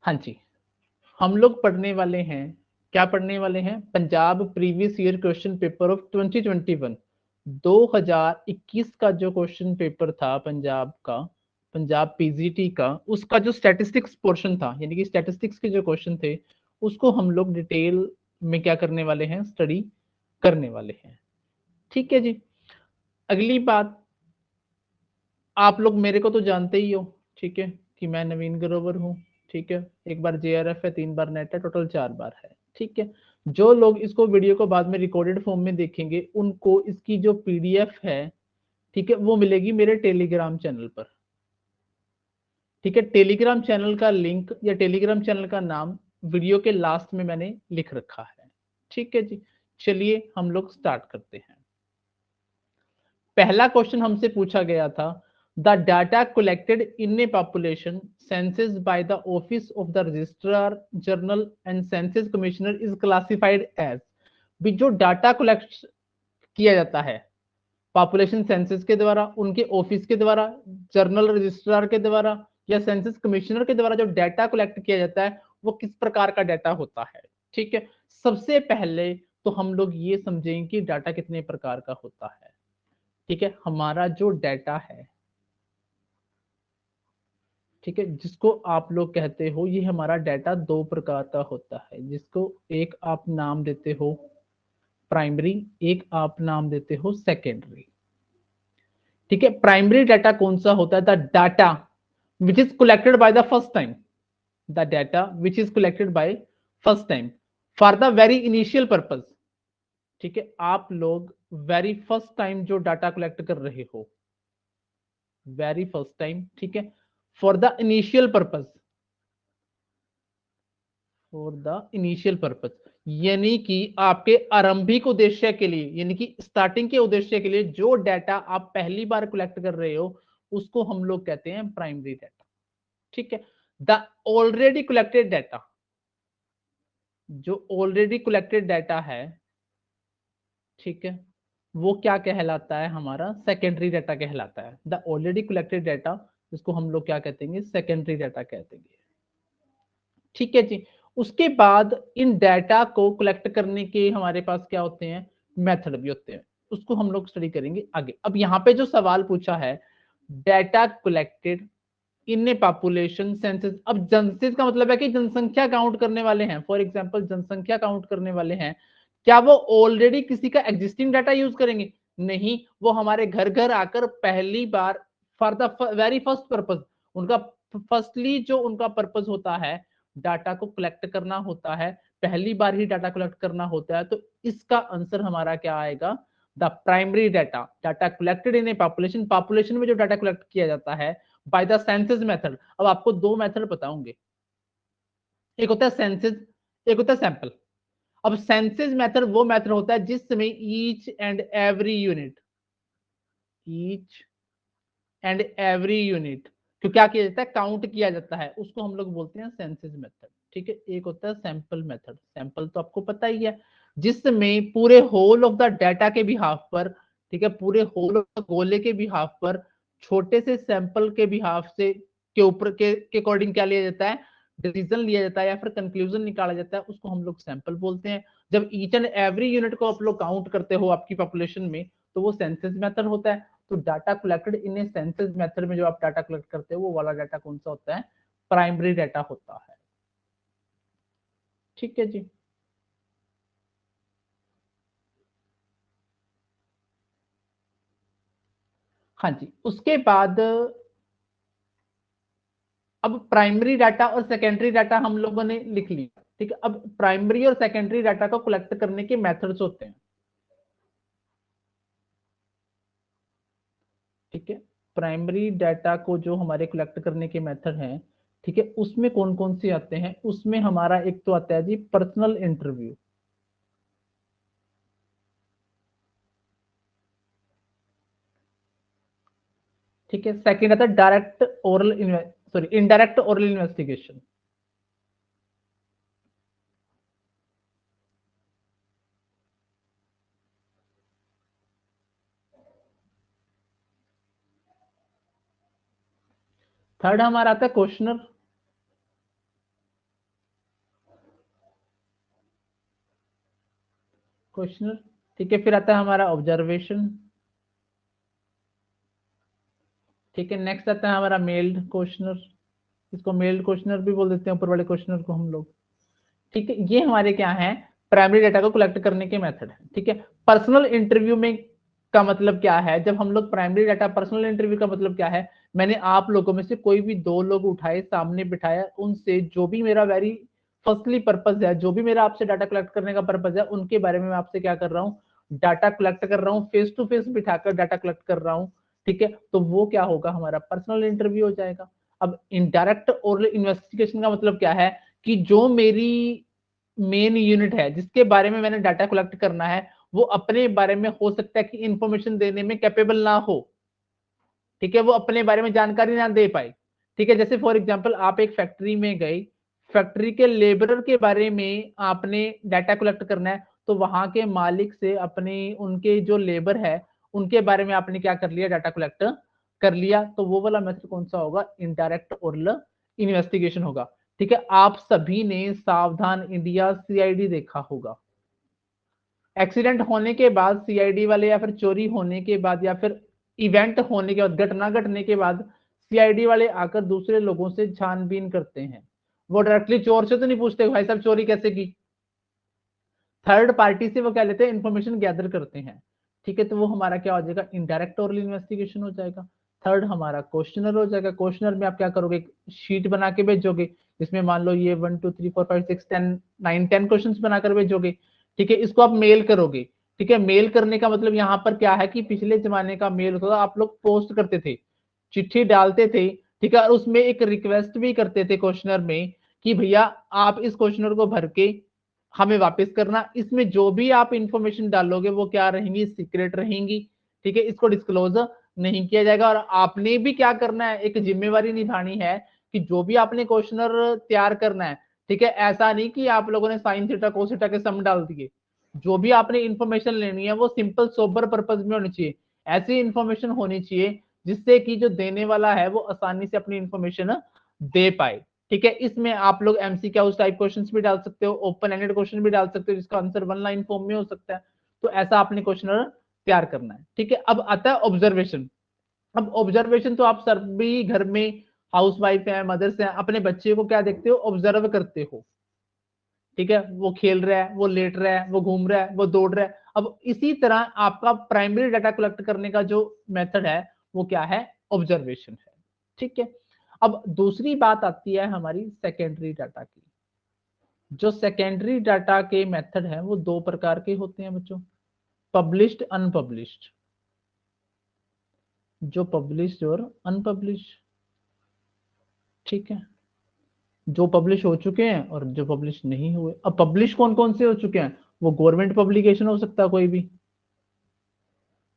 हाँ जी, हम लोग पढ़ने वाले हैं, क्या पढ़ने वाले हैं? Punjab previous year question paper of 2021 2021 का जो क्वेश्चन पेपर था पंजाब का, पंजाब पीजीटी का, उसका जो स्टैटिस्टिक्स पोर्शन था, यानी कि स्टैटिस्टिक्स के जो क्वेश्चन थे, उसको हम लोग डिटेल में क्या करने वाले हैं? स्टडी करने वाले हैं। ठीक है जी। अगली बात, आप लोग मेरे को तो जानते ही हो, ठीक है, कि मैं नवीन ग्रोवर हूँ, ठीक है। एक बार जेआरएफ है, 3 बार नेट है, टोटल 4 बार है, ठीक है। जो लोग इसको वीडियो को बाद में रिकॉर्डेड फॉर्म में देखेंगे, उनको इसकी जो पीडीएफ है, ठीक है, वो मिलेगी मेरे टेलीग्राम चैनल पर, ठीक है। टेलीग्राम चैनल का लिंक या टेलीग्राम चैनल का नाम वीडियो के लास्ट में मैंने लिख रखा है, ठीक है जी। चलिए हम लोग स्टार्ट करते हैं। पहला क्वेश्चन हमसे पूछा गया था, the data collected in a population census by the office of the registrar general and census commissioner is classified as. भी जो डाटा कलेक्ट किया जाता है पॉपुलेशन सेंसस के द्वारा, उनके ऑफिस के द्वारा, जर्नल रजिस्ट्रार के द्वारा या सेंसस कमिश्नर के द्वारा जो डाटा कलेक्ट किया जाता है, वो किस प्रकार का डाटा होता है, ठीक है। सबसे पहले तो हम लोग ये समझेंगे कि डाटा कितने प्रकार का होता है, ठीक है। हमारा जो डाटा है, ठीक है, जिसको आप लोग कहते हो, ये हमारा डाटा दो प्रकार का होता है, जिसको एक आप नाम देते हो प्राइमरी, एक आप नाम देते हो सेकेंडरी, ठीक है। प्राइमरी डाटा कौन सा होता है? The data which is collected by the first time, the data which is collected by first time for the very initial purpose, ठीक है। आप लोग वेरी फर्स्ट टाइम जो डाटा कलेक्ट कर रहे हो, वेरी फर्स्ट टाइम, ठीक है, for the initial purpose, for the initial purpose, यानी कि आपके आरंभिक उद्देश्य के लिए, यानी कि स्टार्टिंग के उद्देश्य के लिए जो डाटा आप पहली बार कलेक्ट कर रहे हो, उसको हम लोग कहते हैं प्राइमरी डाटा, ठीक है। द ऑलरेडी कलेक्टेड डाटा, जो ऑलरेडी कलेक्टेड डाटा है, ठीक है, वो क्या कहलाता है? हमारा सेकेंडरी डाटा कहलाता है। द ऑलरेडी कलेक्टेड डाटा, इसको हम लोग क्या कहते हैं? सेकेंडरी डाटा कहते हैं, ठीक है जी। उसके बाद इन डाटा को कलेक्ट करने के हमारे पास क्या होते हैं? मेथड भी होते हैं, उसको हम लोग स्टडी करेंगे आगे। अब यहाँ पे जो सवाल पूछा है, data collected in a population census, अब सेंसस का मतलब है कि जनसंख्या काउंट करने वाले हैं, फॉर एग्जांपल जनसंख्या काउंट करने वाले हैं, क्या वो ऑलरेडी किसी का एग्जिस्टिंग डाटा यूज करेंगे? नहीं, वो हमारे घर घर आकर पहली बार for the very first purpose, उनका फर्स्टली जो उनका पर्पज होता है, डाटा को कलेक्ट करना होता है, पहली बार ही डाटा कलेक्ट करना होता है, तो इसका आंसर हमारा क्या आएगा? The primary data, data collected in a population, population में जो डाटा कलेक्ट किया जाता है बाय द सेंसस मेथड। अब आपको दो मेथड बताऊंगे, एक होता है सेंसस, एक होता है सैंपल। अब सेंसस मेथड वो मेथड होता है जिसमें each and every unit, each and every unit तो क्या किया जाता है? काउंट किया जाता है, उसको हम लोग बोलते हैं सेंसस मेथड, ठीक है। एक होता है सैंपल मेथड, सैंपल तो आपको पता ही है, जिसमें पूरे होल ऑफ द डाटा के बिहाफ पर, ठीक है, पूरे होल ऑफ द गोले के बिहाफ पर, छोटे से सैंपल के बिहाफ से के ऊपर के अकॉर्डिंग क्या लिया जाता है? डिसीजन लिया जाता है या फिर कंक्लूजन निकाला जाता है, उसको हम लोग सैंपल बोलते हैं। जब ईच एंड एवरी यूनिट को आप लोग काउंट करते हो आपकी पॉपुलेशन में, तो वो सेंसस मेथड होता है। तो data collected in A census method में जो आप डाटा कलेक्ट करते हो, वो वाला डाटा कौन सा होता है? प्राइमरी डाटा होता है, ठीक है जी। हाँ जी, उसके बाद अब प्राइमरी डाटा और सेकेंडरी डाटा हम लोगों ने लिख लिया, ठीक है। अब प्राइमरी और सेकेंडरी डाटा को कलेक्ट करने के मेथड्स होते हैं, ठीक है। प्राइमरी डाटा को जो हमारे कलेक्ट करने के मेथड हैं, ठीक है, उसमें कौन कौन से आते हैं? उसमें हमारा एक तो आता है जी पर्सनल इंटरव्यू, ठीक है। सेकंड आता है direct oral, sorry indirect oral investigation, third हमारा आता है क्वेश्चनर, क्वेश्चनर, ठीक है। फिर आता है हमारा ऑब्जर्वेशन, ठीक है। नेक्स्ट आता है हमारा मेल्ड क्वेश्चनर, इसको मेल्ड क्वेश्चनर भी बोल देते हैं ऊपर वाले क्वेश्चनर को हम लोग, ठीक है। ये हमारे क्या है, प्राइमरी डेटा को कलेक्ट करने के मेथड है, ठीक है। पर्सनल इंटरव्यू में का मतलब क्या है, जब हम लोग प्राइमरी डाटा, पर्सनल इंटरव्यू का मतलब क्या है, मैंने आप लोगों में से कोई भी दो लोग उठाए, सामने बिठाया, उनसे जो भी मेरा वेरी फर्स्टली पर्पज है, जो भी मेरा आपसे डाटा कलेक्ट करने का पर्पज है, उनके बारे में मैं आपसे क्या कर रहा हूँ, डाटा कलेक्ट कर रहा हूँ, फेस टू फेस बिठाकर डाटा कलेक्ट कर रहा हूँ, ठीक है। तो वो क्या होगा, हमारा पर्सनल इंटरव्यू हो जाएगा। अब इनडायरेक्ट ओरल इन्वेस्टिगेशन का मतलब क्या है, कि जो मेरी मेन यूनिट है जिसके बारे में मैंने डाटा कलेक्ट करना है, वो अपने बारे में हो सकता है कि इंफॉर्मेशन देने में कैपेबल ना हो, ठीक है, वो अपने बारे में जानकारी ना दे पाए, ठीक है। जैसे फॉर एग्जांपल आप एक फैक्ट्री में गए, फैक्ट्री के लेबरर के बारे में आपने डाटा कलेक्ट करना है, तो वहां के मालिक से अपने, उनके जो लेबर है उनके बारे में आपने क्या कर लिया, डाटा कलेक्ट कर लिया, तो वो वाला मेथड कौन सा होगा, इनडायरेक्ट ओरल इन्वेस्टिगेशन होगा, ठीक है। आप सभी ने सावधान इंडिया सीआईडी देखा होगा, एक्सीडेंट होने के बाद सीआईडी वाले, या फिर चोरी होने के बाद, या फिर इवेंट होने के बाद, घटना घटने के बाद सीआईडी वाले आकर दूसरे लोगों से छानबीन करते हैं। वो डायरेक्टली चोर से तो नहीं पूछते भाई साहब चोरी कैसे की, थर्ड पार्टी से वो क्या लेते हैं, इंफॉर्मेशन गैदर करते हैं, ठीक है। तो वो हमारा क्या हो जाएगा, इनडायरेक्ट ओरल इन्वेस्टिगेशन हो जाएगा। थर्ड हमारा क्वेश्चनर हो जाएगा, क्वेश्चनर में आप क्या करोगे, शीट बना के भेजोगे, जिसमें मान लो ये 1 2 3 4 5 6 10 9 10 क्वेश्चंस बनाकर भेजोगे, ठीक है। इसको आप मेल करोगे, ठीक है। मेल करने का मतलब यहाँ पर क्या है, कि पिछले जमाने का मेल होता था, आप लोग पोस्ट करते थे, चिट्ठी डालते थे, ठीक है, और उसमें एक रिक्वेस्ट भी करते थे क्वेश्चनर में, कि भैया आप इस क्वेश्चनर को भर के हमें वापस करना, इसमें जो भी आप इंफॉर्मेशन डालोगे वो क्या रहेंगी, सीक्रेट रहेंगी, ठीक है, इसको डिस्क्लोज नहीं किया जाएगा। और आपने भी क्या करना है, एक जिम्मेवारी निभानी है, कि जो भी आपने क्वेश्चनर तैयार करना है, ठीक है, ऐसा नहीं कि आप लोगों ने साइन थीटा कोस थीटा के सम डाल दिए, जो भी आपने इंफॉर्मेशन लेनी है वो सिंपल सोबर पर्पज में होनी चाहिए, ऐसी इंफॉर्मेशन होनी चाहिए जिससे कि जो देने वाला है वो आसानी से अपनी इंफॉर्मेशन दे पाए, ठीक है। इसमें आप लोग एमसीक्यू टाइप क्वेश्चंस भी डाल सकते हो, ओपन एंडेड क्वेश्चन भी डाल सकते हो, जिसका आंसर वन लाइन फॉर्म में हो सकता है, तो ऐसा आपने क्वेश्चन तैयार करना है, ठीक है। अब आता है ऑब्जर्वेशन। अब ऑब्जर्वेशन तो आप सभी घर में हाउस वाइफ है, मदर्स है, अपने बच्चे को क्या देखते हो, ऑब्जर्व करते हो, ठीक है, वो खेल रहा है, वो लेट रहा है, वो घूम रहा है, वो दौड़ रहा है। अब इसी तरह आपका प्राइमरी डाटा कलेक्ट करने का जो मेथड है वो क्या है, ऑब्जर्वेशन है, ठीक है। अब दूसरी बात आती है हमारी सेकेंडरी डाटा की। जो सेकेंडरी डाटा के मेथड है वो दो प्रकार के होते हैं बच्चों, पब्लिश्ड अनपब्लिश्ड, जो पब्लिश्ड और अनपब्लिश्ड, ठीक है, जो पब्लिश हो चुके हैं और जो पब्लिश नहीं हुए। अब पब्लिश कौन कौन से हो चुके हैं, वो गवर्नमेंट पब्लिकेशन हो सकता है,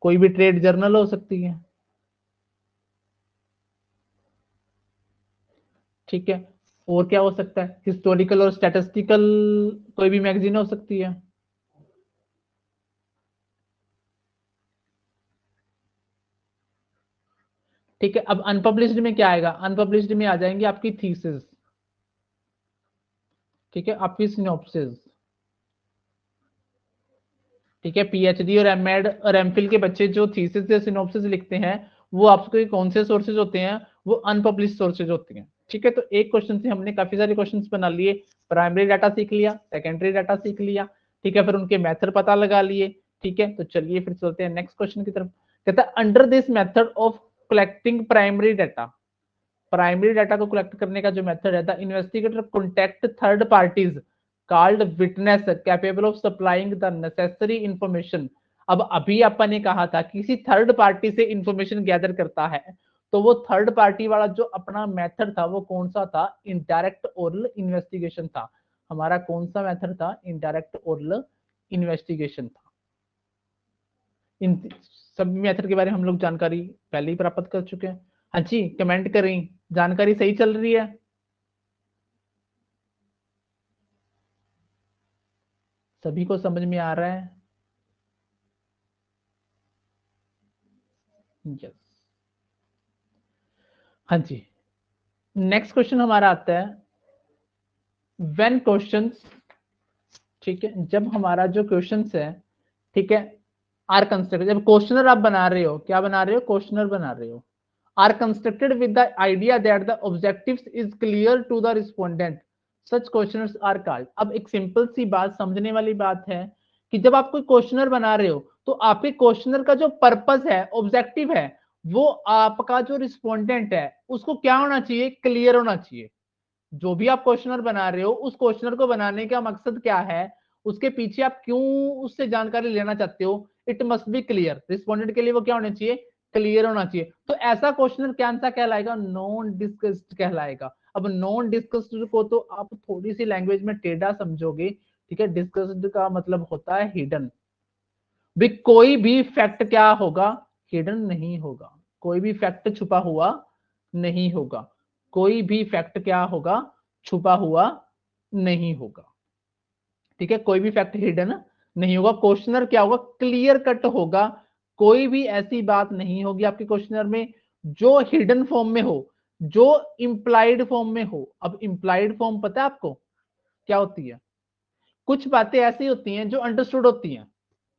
कोई भी ट्रेड जर्नल हो सकती है, ठीक है। और क्या हो सकता है, हिस्टोरिकल और स्टैटिस्टिकल कोई भी मैगजीन हो सकती है, ठीक है। अब अनपब्लिश्ड में क्या आएगा, अनपब्लिश्ड में आ जाएंगे आपकी थीसिस, ठीक है, आपकी सिनॉप्सिस, ठीक है। पीएचडी और एमएड और एमफिल के बच्चे जो थीसिस या सिनॉप्सिस लिखते हैं, वो आपके कौन से सोर्सेज होते हैं, वो अनपब्लिश सोर्सेज होते हैं, ठीक है। तो एक क्वेश्चन से हमने काफी सारे क्वेश्चंस बना लिए, प्राइमरी डाटा सीख लिया, सेकेंडरी डाटा सीख लिया, ठीक है, फिर उनके मेथड पता लगा लिए, ठीक है। तो चलिए फिर चलते हैं नेक्स्ट क्वेश्चन की तरफ। कहता है under this method of collecting primary data, primary data को कलेक्ट करने का जो मेथड है, the investigator contact third parties called witness capable of supplying the necessary information. अब अभी अपन ने कहा था किसी थर्ड पार्टी से इंफॉर्मेशन गैदर करता है, तो वो थर्ड पार्टी वाला जो अपना मेथड था वो कौन सा था, इनडायरेक्ट ओरल इन्वेस्टिगेशन था। हमारा कौन सा मेथड था, इनडायरेक्ट ओरल इन्वेस्टिगेशन था। इन सभी मेथड के बारे में हम लोग जानकारी पहले ही प्राप्त कर चुके हैं। हाँ जी, कमेंट करें, जानकारी सही चल रही है, सभी को समझ में आ रहा है, यस, हाँ जी। नेक्स्ट क्वेश्चन हमारा आता है व्हेन क्वेश्चंस, ठीक है, जब हमारा जो क्वेश्चंस है ठीक है, आर कंस्ट्रक्टेड, जब क्वेश्चनर आप बना रहे हो, क्या बना रहे हो, क्वेश्चनर बना रहे हो, are constructed with the idea that the objectives is clear to the respondent, such questionnaires are called. अब एक सिंपल सी बात, समझने वाली बात है कि जब आप कोई क्वेश्चनर बना रहे हो तो आपके क्वेश्चनर का जो पर्पस है, ऑब्जेक्टिव है, वो आपका जो रिस्पोंडेंट है उसको क्या होना चाहिए, क्लियर होना चाहिए। जो भी आप क्वेश्चनर बना रहे हो, उस क्वेश्चनर को बनाने का मकसद क्या है, उसके पीछे आप क्यों उससे जानकारी लेना चाहते हो, it must be clear. Respondent के लिए वो क्या होना चाहिए, क्लियर होना चाहिए। तो ऐसा क्वेश्चनर क्या सा कहलाएगा, नॉन डिस्कस्ड कहलाएगा। अब नॉन डिस्कस्ड को तो आप थोड़ी सी लैंग्वेज में टेढ़ा समझोगे, ठीक है, डिस्कस्ड का मतलब होता है हिडन। भी कोई भी फैक्ट क्या होगा, हिडन नहीं होगा, कोई भी फैक्ट छुपा हुआ नहीं होगा, कोई भी फैक्ट क्या होगा, छुपा हुआ नहीं होगा, ठीक है, कोई भी फैक्ट हिडन नहीं होगा। क्वेश्चनर क्या होगा, क्लियर कट होगा, कोई भी ऐसी बात नहीं होगी आपके क्वेश्चनर में जो हिडन फॉर्म में हो, जो इंप्लाइड फॉर्म में हो। अब इंप्लाइड फॉर्म पता है आपको क्या होती है, कुछ बातें ऐसी होती हैं जो अंडरस्टूड होती हैं,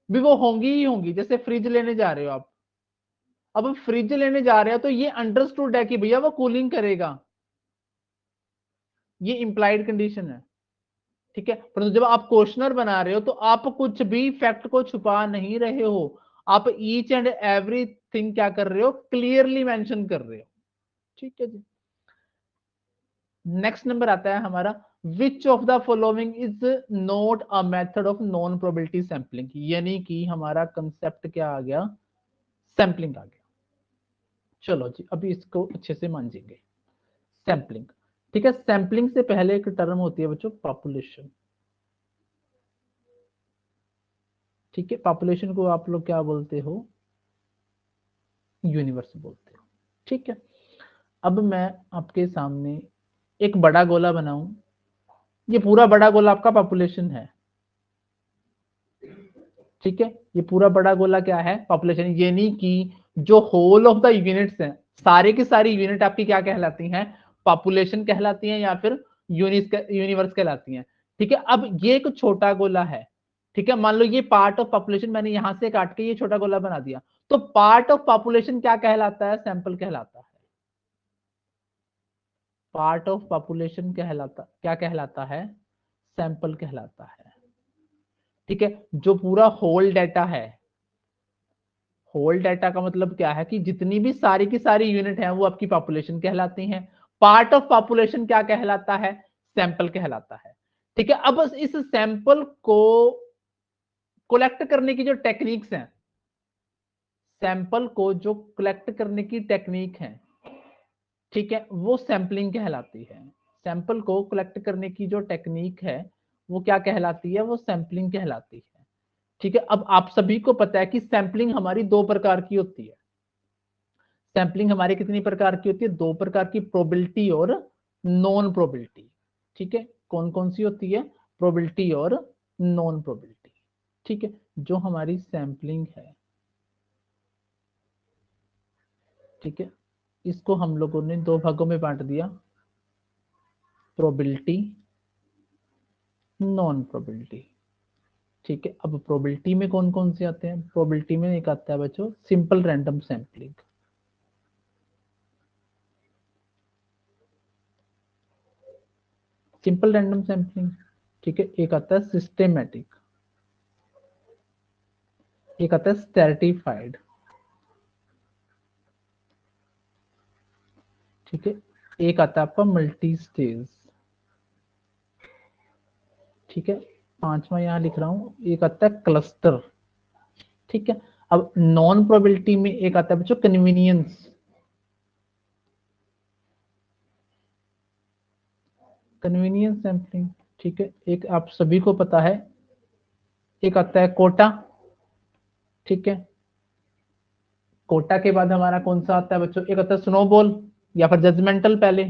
भी वो होंगी ही होंगी। जैसे फ्रिज लेने जा रहे हो आप, अब फ्रिज लेने जा रहे हो तो ये अंडरस्टूड है कि भैया वो कूलिंग करेगा, ये इंप्लाइड कंडीशन है, ठीक है। परंतु जब आप क्वेश्चनर बना रहे हो तो आप कुछ भी फैक्ट को छुपा नहीं रहे हो, आप ईच एंड एवरीथिंग क्या कर रहे हो, क्लियरली मेंशन कर रहे हो, ठीक है जी। नेक्स्ट नंबर आता है हमारा, विच of the following is not a method of non probability sampling, यानी कि हमारा कंसेप्ट क्या आ गया, सैंपलिंग आ गया। चलो जी, अभी इसको अच्छे से मांझेंगे। सैंपलिंग, ठीक है, सैंपलिंग से पहले एक टर्म होती है बच्चों, पॉपुलेशन, ठीक है। पॉपुलेशन को आप लोग क्या बोलते हो, यूनिवर्स बोलते हो, ठीक है। अब मैं आपके सामने एक बड़ा गोला बनाऊं, ये पूरा बड़ा गोला आपका पॉपुलेशन है, ठीक है, ये पूरा बड़ा गोला क्या है, पॉपुलेशन, यानी कि जो होल ऑफ द यूनिट्स हैं, सारे की सारी यूनिट आपकी क्या कहलाती हैं, पॉपुलेशन कहलाती हैं या फिर यूनिवर्स कहलाती हैं, ठीक है। अब ये एक छोटा गोला है, ठीक है, मान लो ये पार्ट ऑफ पॉपुलेशन, मैंने यहां से काट के ये छोटा गोला बना दिया, तो पार्ट ऑफ पॉपुलेशन क्या कहलाता है, सैंपल कहलाता है। पार्ट ऑफ पॉपुलेशन कहलाता, क्या कहलाता है, सैंपल कहलाता है, ठीक है। जो पूरा होल डाटा है, होल डाटा का मतलब क्या है कि जितनी भी सारी की सारी यूनिट है वो आपकी पॉपुलेशन कहलाती हैं। पार्ट ऑफ पॉपुलेशन क्या कहलाता है, सैंपल कहलाता है, ठीक है। अब इस सैंपल को कलेक्ट करने की जो टेक्निक्स हैं, सैंपल को जो कलेक्ट करने की टेक्निक है, ठीक है, वो सैंपलिंग कहलाती है। सैंपल को कलेक्ट करने की जो टेक्निक है वो क्या कहलाती है, वो सैंपलिंग कहलाती है, ठीक है। अब आप सभी को पता है कि सैंपलिंग हमारी दो प्रकार की होती है। सैंपलिंग हमारी कितनी प्रकार की होती है, दो प्रकार की, प्रोबेबिलिटी और नॉन प्रोबेबिलिटी, ठीक है। कौन कौन सी होती है, प्रोबेबिलिटी और नॉन प्रोबेबिलिटी, ठीक है। जो हमारी सैंपलिंग है, ठीक है, इसको हम लोगों ने दो भागों में बांट दिया, प्रोबेबिलिटी, नॉन प्रोबेबिलिटी, ठीक है। अब प्रोबेबिलिटी में कौन कौन से आते हैं, प्रोबेबिलिटी में एक आता है बच्चों simple random sampling, simple random sampling, ठीक है। एक आता है सिस्टेमेटिक, एक आता है स्ट्रैटिफाइड, ठीक है। एक आता है आपका मल्टी स्टेज, ठीक है। पांचवा यहां लिख रहा हूं, एक आता है क्लस्टर, ठीक है। अब नॉन प्रोबेबिलिटी में एक आता है बच्चों कन्वीनियंस, कन्वीनियंस सैंपलिंग, ठीक है। एक आप सभी को पता है, एक आता है कोटा, ठीक है। कोटा के बाद हमारा कौन सा आता है बच्चों, एक आता है स्नोबॉल या फिर जजमेंटल पहले,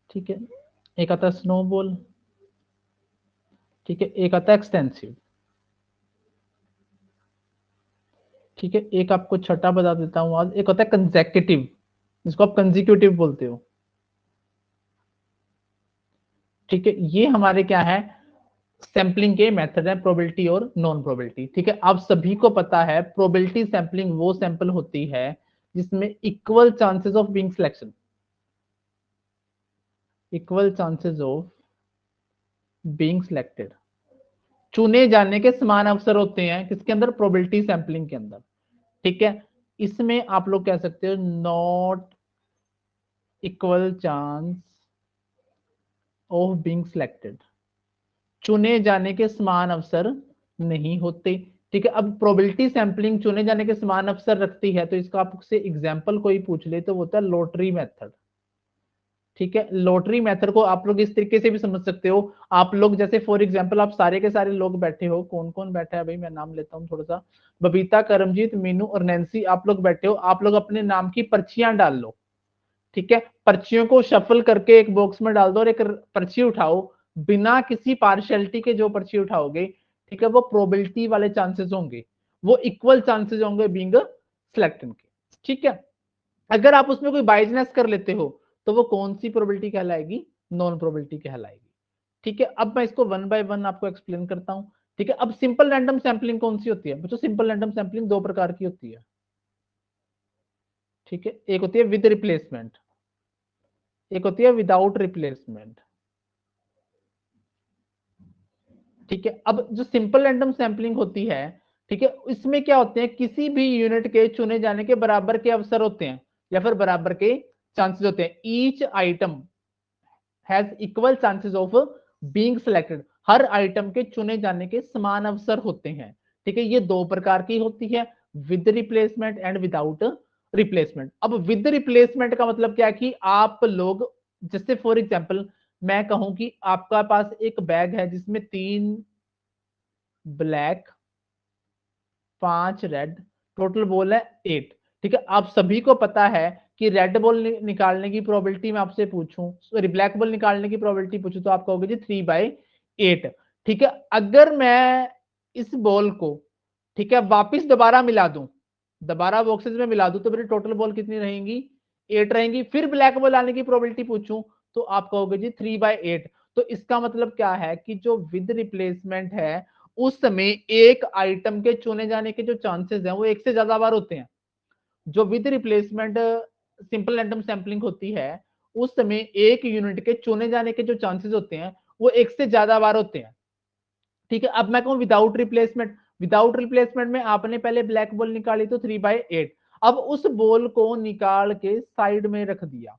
ठीक है। एक आता है स्नोबॉल, ठीक है। एक आता है एक्सटेंसिव, ठीक है। एक आपको छठा बता देता हूं आज, एक होता है कंसेक्यूटिव, जिसको आप कंजिक्यूटिव बोलते हो, ठीक है। ये हमारे क्या है, सैंपलिंग के मेथड है प्रोबेबिलिटी और नॉन प्रोबेबिलिटी। ठीक है, आप सभी को पता है प्रोबेबिलिटी सैंपलिंग वो सैंपल होती है जिसमें equal chances of being selection, equal chances of being selected, चुने जाने के समान अवसर होते हैं किसके अंदर, प्रोबेबिलिटी सैंपलिंग के अंदर। ठीक है, इसमें आप लोग कह सकते हो not equal chance of being selected, चुने जाने के समान अवसर नहीं होते। ठीक है, अब प्रोबेबिलिटी सैंपलिंग चुने जाने के समान अवसर रखती है, तो इसका आपसे एग्जांपल कोई पूछ ले तो वो होता है लॉटरी मेथड। ठीक है, लॉटरी मेथड को आप लोग इस तरीके से भी समझ सकते हो। आप लोग जैसे फॉर एग्जांपल आप सारे के सारे लोग बैठे हो, कौन कौन बैठा है भाई, मैं नाम लेता हूँ थोड़ा सा, बबीता, करमजीत, मीनू और नैन्सी, आप लोग बैठे हो, आप लोग अपने नाम की पर्चियां डाल लो। ठीक है, पर्चियों को शफल करके एक बॉक्स में डाल दो और एक पर्ची उठाओ, बिना किसी पार्शियलिटी के जो पर्ची उठाओगे, ठीक है, वो प्रोबेबिलिटी वाले चांसेस होंगे, वो इक्वल चांसेस होंगे बीइंग सिलेक्टेड के। ठीक है, अगर आप उसमें कोई बाइजनेस कर लेते हो तो वो कौन सी प्रोबेबिलिटी कहलाएगी, नॉन प्रोबेबिलिटी कहलाएगी। ठीक है, अब मैं इसको वन बाय वन आपको एक्सप्लेन करता हूं। ठीक है, अब सिंपल रैंडम सैंपलिंग कौन सी होती है बच्चों, सिंपल रैंडम सैंपलिंग दो प्रकार की होती है। ठीक है, एक होती है विद रिप्लेसमेंट, एक होती है विदाउट रिप्लेसमेंट। ठीक है, अब जो सिंपल रैंडम सैंपलिंग होती है, ठीक है, इसमें क्या होते हैं, किसी भी यूनिट के चुने जाने के बराबर के अवसर होते हैं या फिर बराबर के चांसेस होते हैं। Each item has equal chances of being selected, her item के चुने जाने के समान अवसर होते हैं। ठीक है, ये दो प्रकार की होती है, with replacement and without replacement. अब विद रिप्लेसमेंट का मतलब क्या है कि आप लोग, जैसे फॉर एग्जांपल मैं कहूं कि आपका पास एक बैग है जिसमें 3 ब्लैक 5 रेड, टोटल बॉल है 8। ठीक है, आप सभी को पता है कि रेड बॉल निकालने की प्रोबेबिलिटी मैं आपसे पूछूं, सॉरी ब्लैक बॉल निकालने की प्रोबेबिलिटी पूछूं तो आप कहोगे जी 3/8। ठीक है, अगर मैं इस बॉल को, ठीक है, वापिस दोबारा मिला दूं, दोबारा बॉक्सेस में मिला दूं, तो मेरी टोटल बॉल कितनी रहेंगी, 8 रहेंगी। फिर ब्लैक बॉल आने की प्रोबेबिलिटी पूछूं तो आप कहोगे जी 3/8। तो इसका मतलब क्या है कि जो विद रिप्लेसमेंट है उस समय एक आइटम के चुने जाने के जो चांसेस हैं वो एक से ज्यादा बार होते हैं। जो with replacement simple random sampling होती है उस समय एक यूनिट के चुने जाने के जो चांसेस होते हैं वो एक से ज्यादा बार होते हैं। ठीक है, अब मैं कहूं विदाउट रिप्लेसमेंट, विदाउट रिप्लेसमेंट में आपने पहले ब्लैक बॉल निकाली तो 3/8, अब उस बॉल को निकाल के साइड में रख दिया।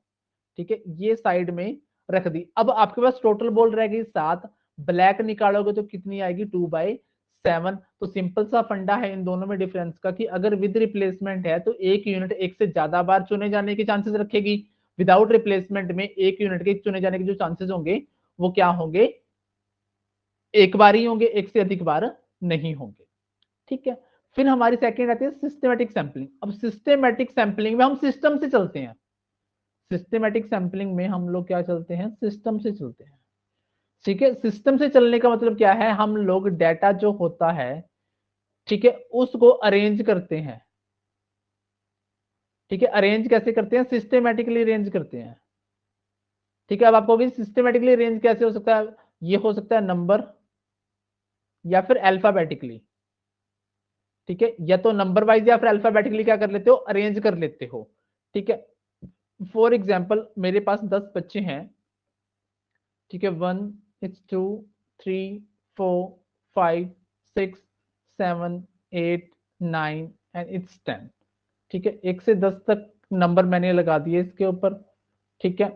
ठीक है, ये साइड में रख दी, अब आपके पास टोटल बॉल रह गई 7, ब्लैक निकालोगे तो कितनी आएगी 2/7। तो सिंपल सा फंडा है इन दोनों में डिफरेंस का कि अगर विद रिप्लेसमेंट है तो एक यूनिट एक से ज्यादा बार चुने जाने के चांसेस रखेगी, विदाउट रिप्लेसमेंट में एक यूनिट के चुने जाने के जो चांसेस होंगे वो क्या होंगे, एक बार ही होंगे, एक से अधिक बार नहीं होंगे। ठीक है, फिर हमारी सेकंड आती है सिस्टमेटिक सैंपलिंग। अब सिस्टमेटिक सैंपलिंग में हम सिस्टम से चलते हैं, सिस्टमेटिक सैंपलिंग में हम लोग क्या चलते हैं, सिस्टम से चलते हैं। ठीक है, सिस्टम से चलने का मतलब क्या है, हम लोग डेटा जो होता है, ठीक है, उसको अरेंज करते हैं। ठीक है, अरेंज कैसे करते हैं, सिस्टमेटिकली अरेंज करते हैं। ठीक है, अब आपको भी सिस्टमेटिकली अरेंज कैसे हो सकता है, ये हो सकता है नंबर या फिर अल्फाबेटिकली। ठीक है, या तो नंबर वाइज या फिर अल्फाबेटिकली क्या कर लेते हो, अरेंज कर लेते हो। ठीक है, फॉर एग्जाम्पल मेरे पास 10 बच्चे हैं। ठीक है, 1 it's 2 3 4 5 6 7 8 9 एंड इट्स 10। ठीक है, 1 से 10 तक नंबर मैंने लगा दिए इसके ऊपर। ठीक है,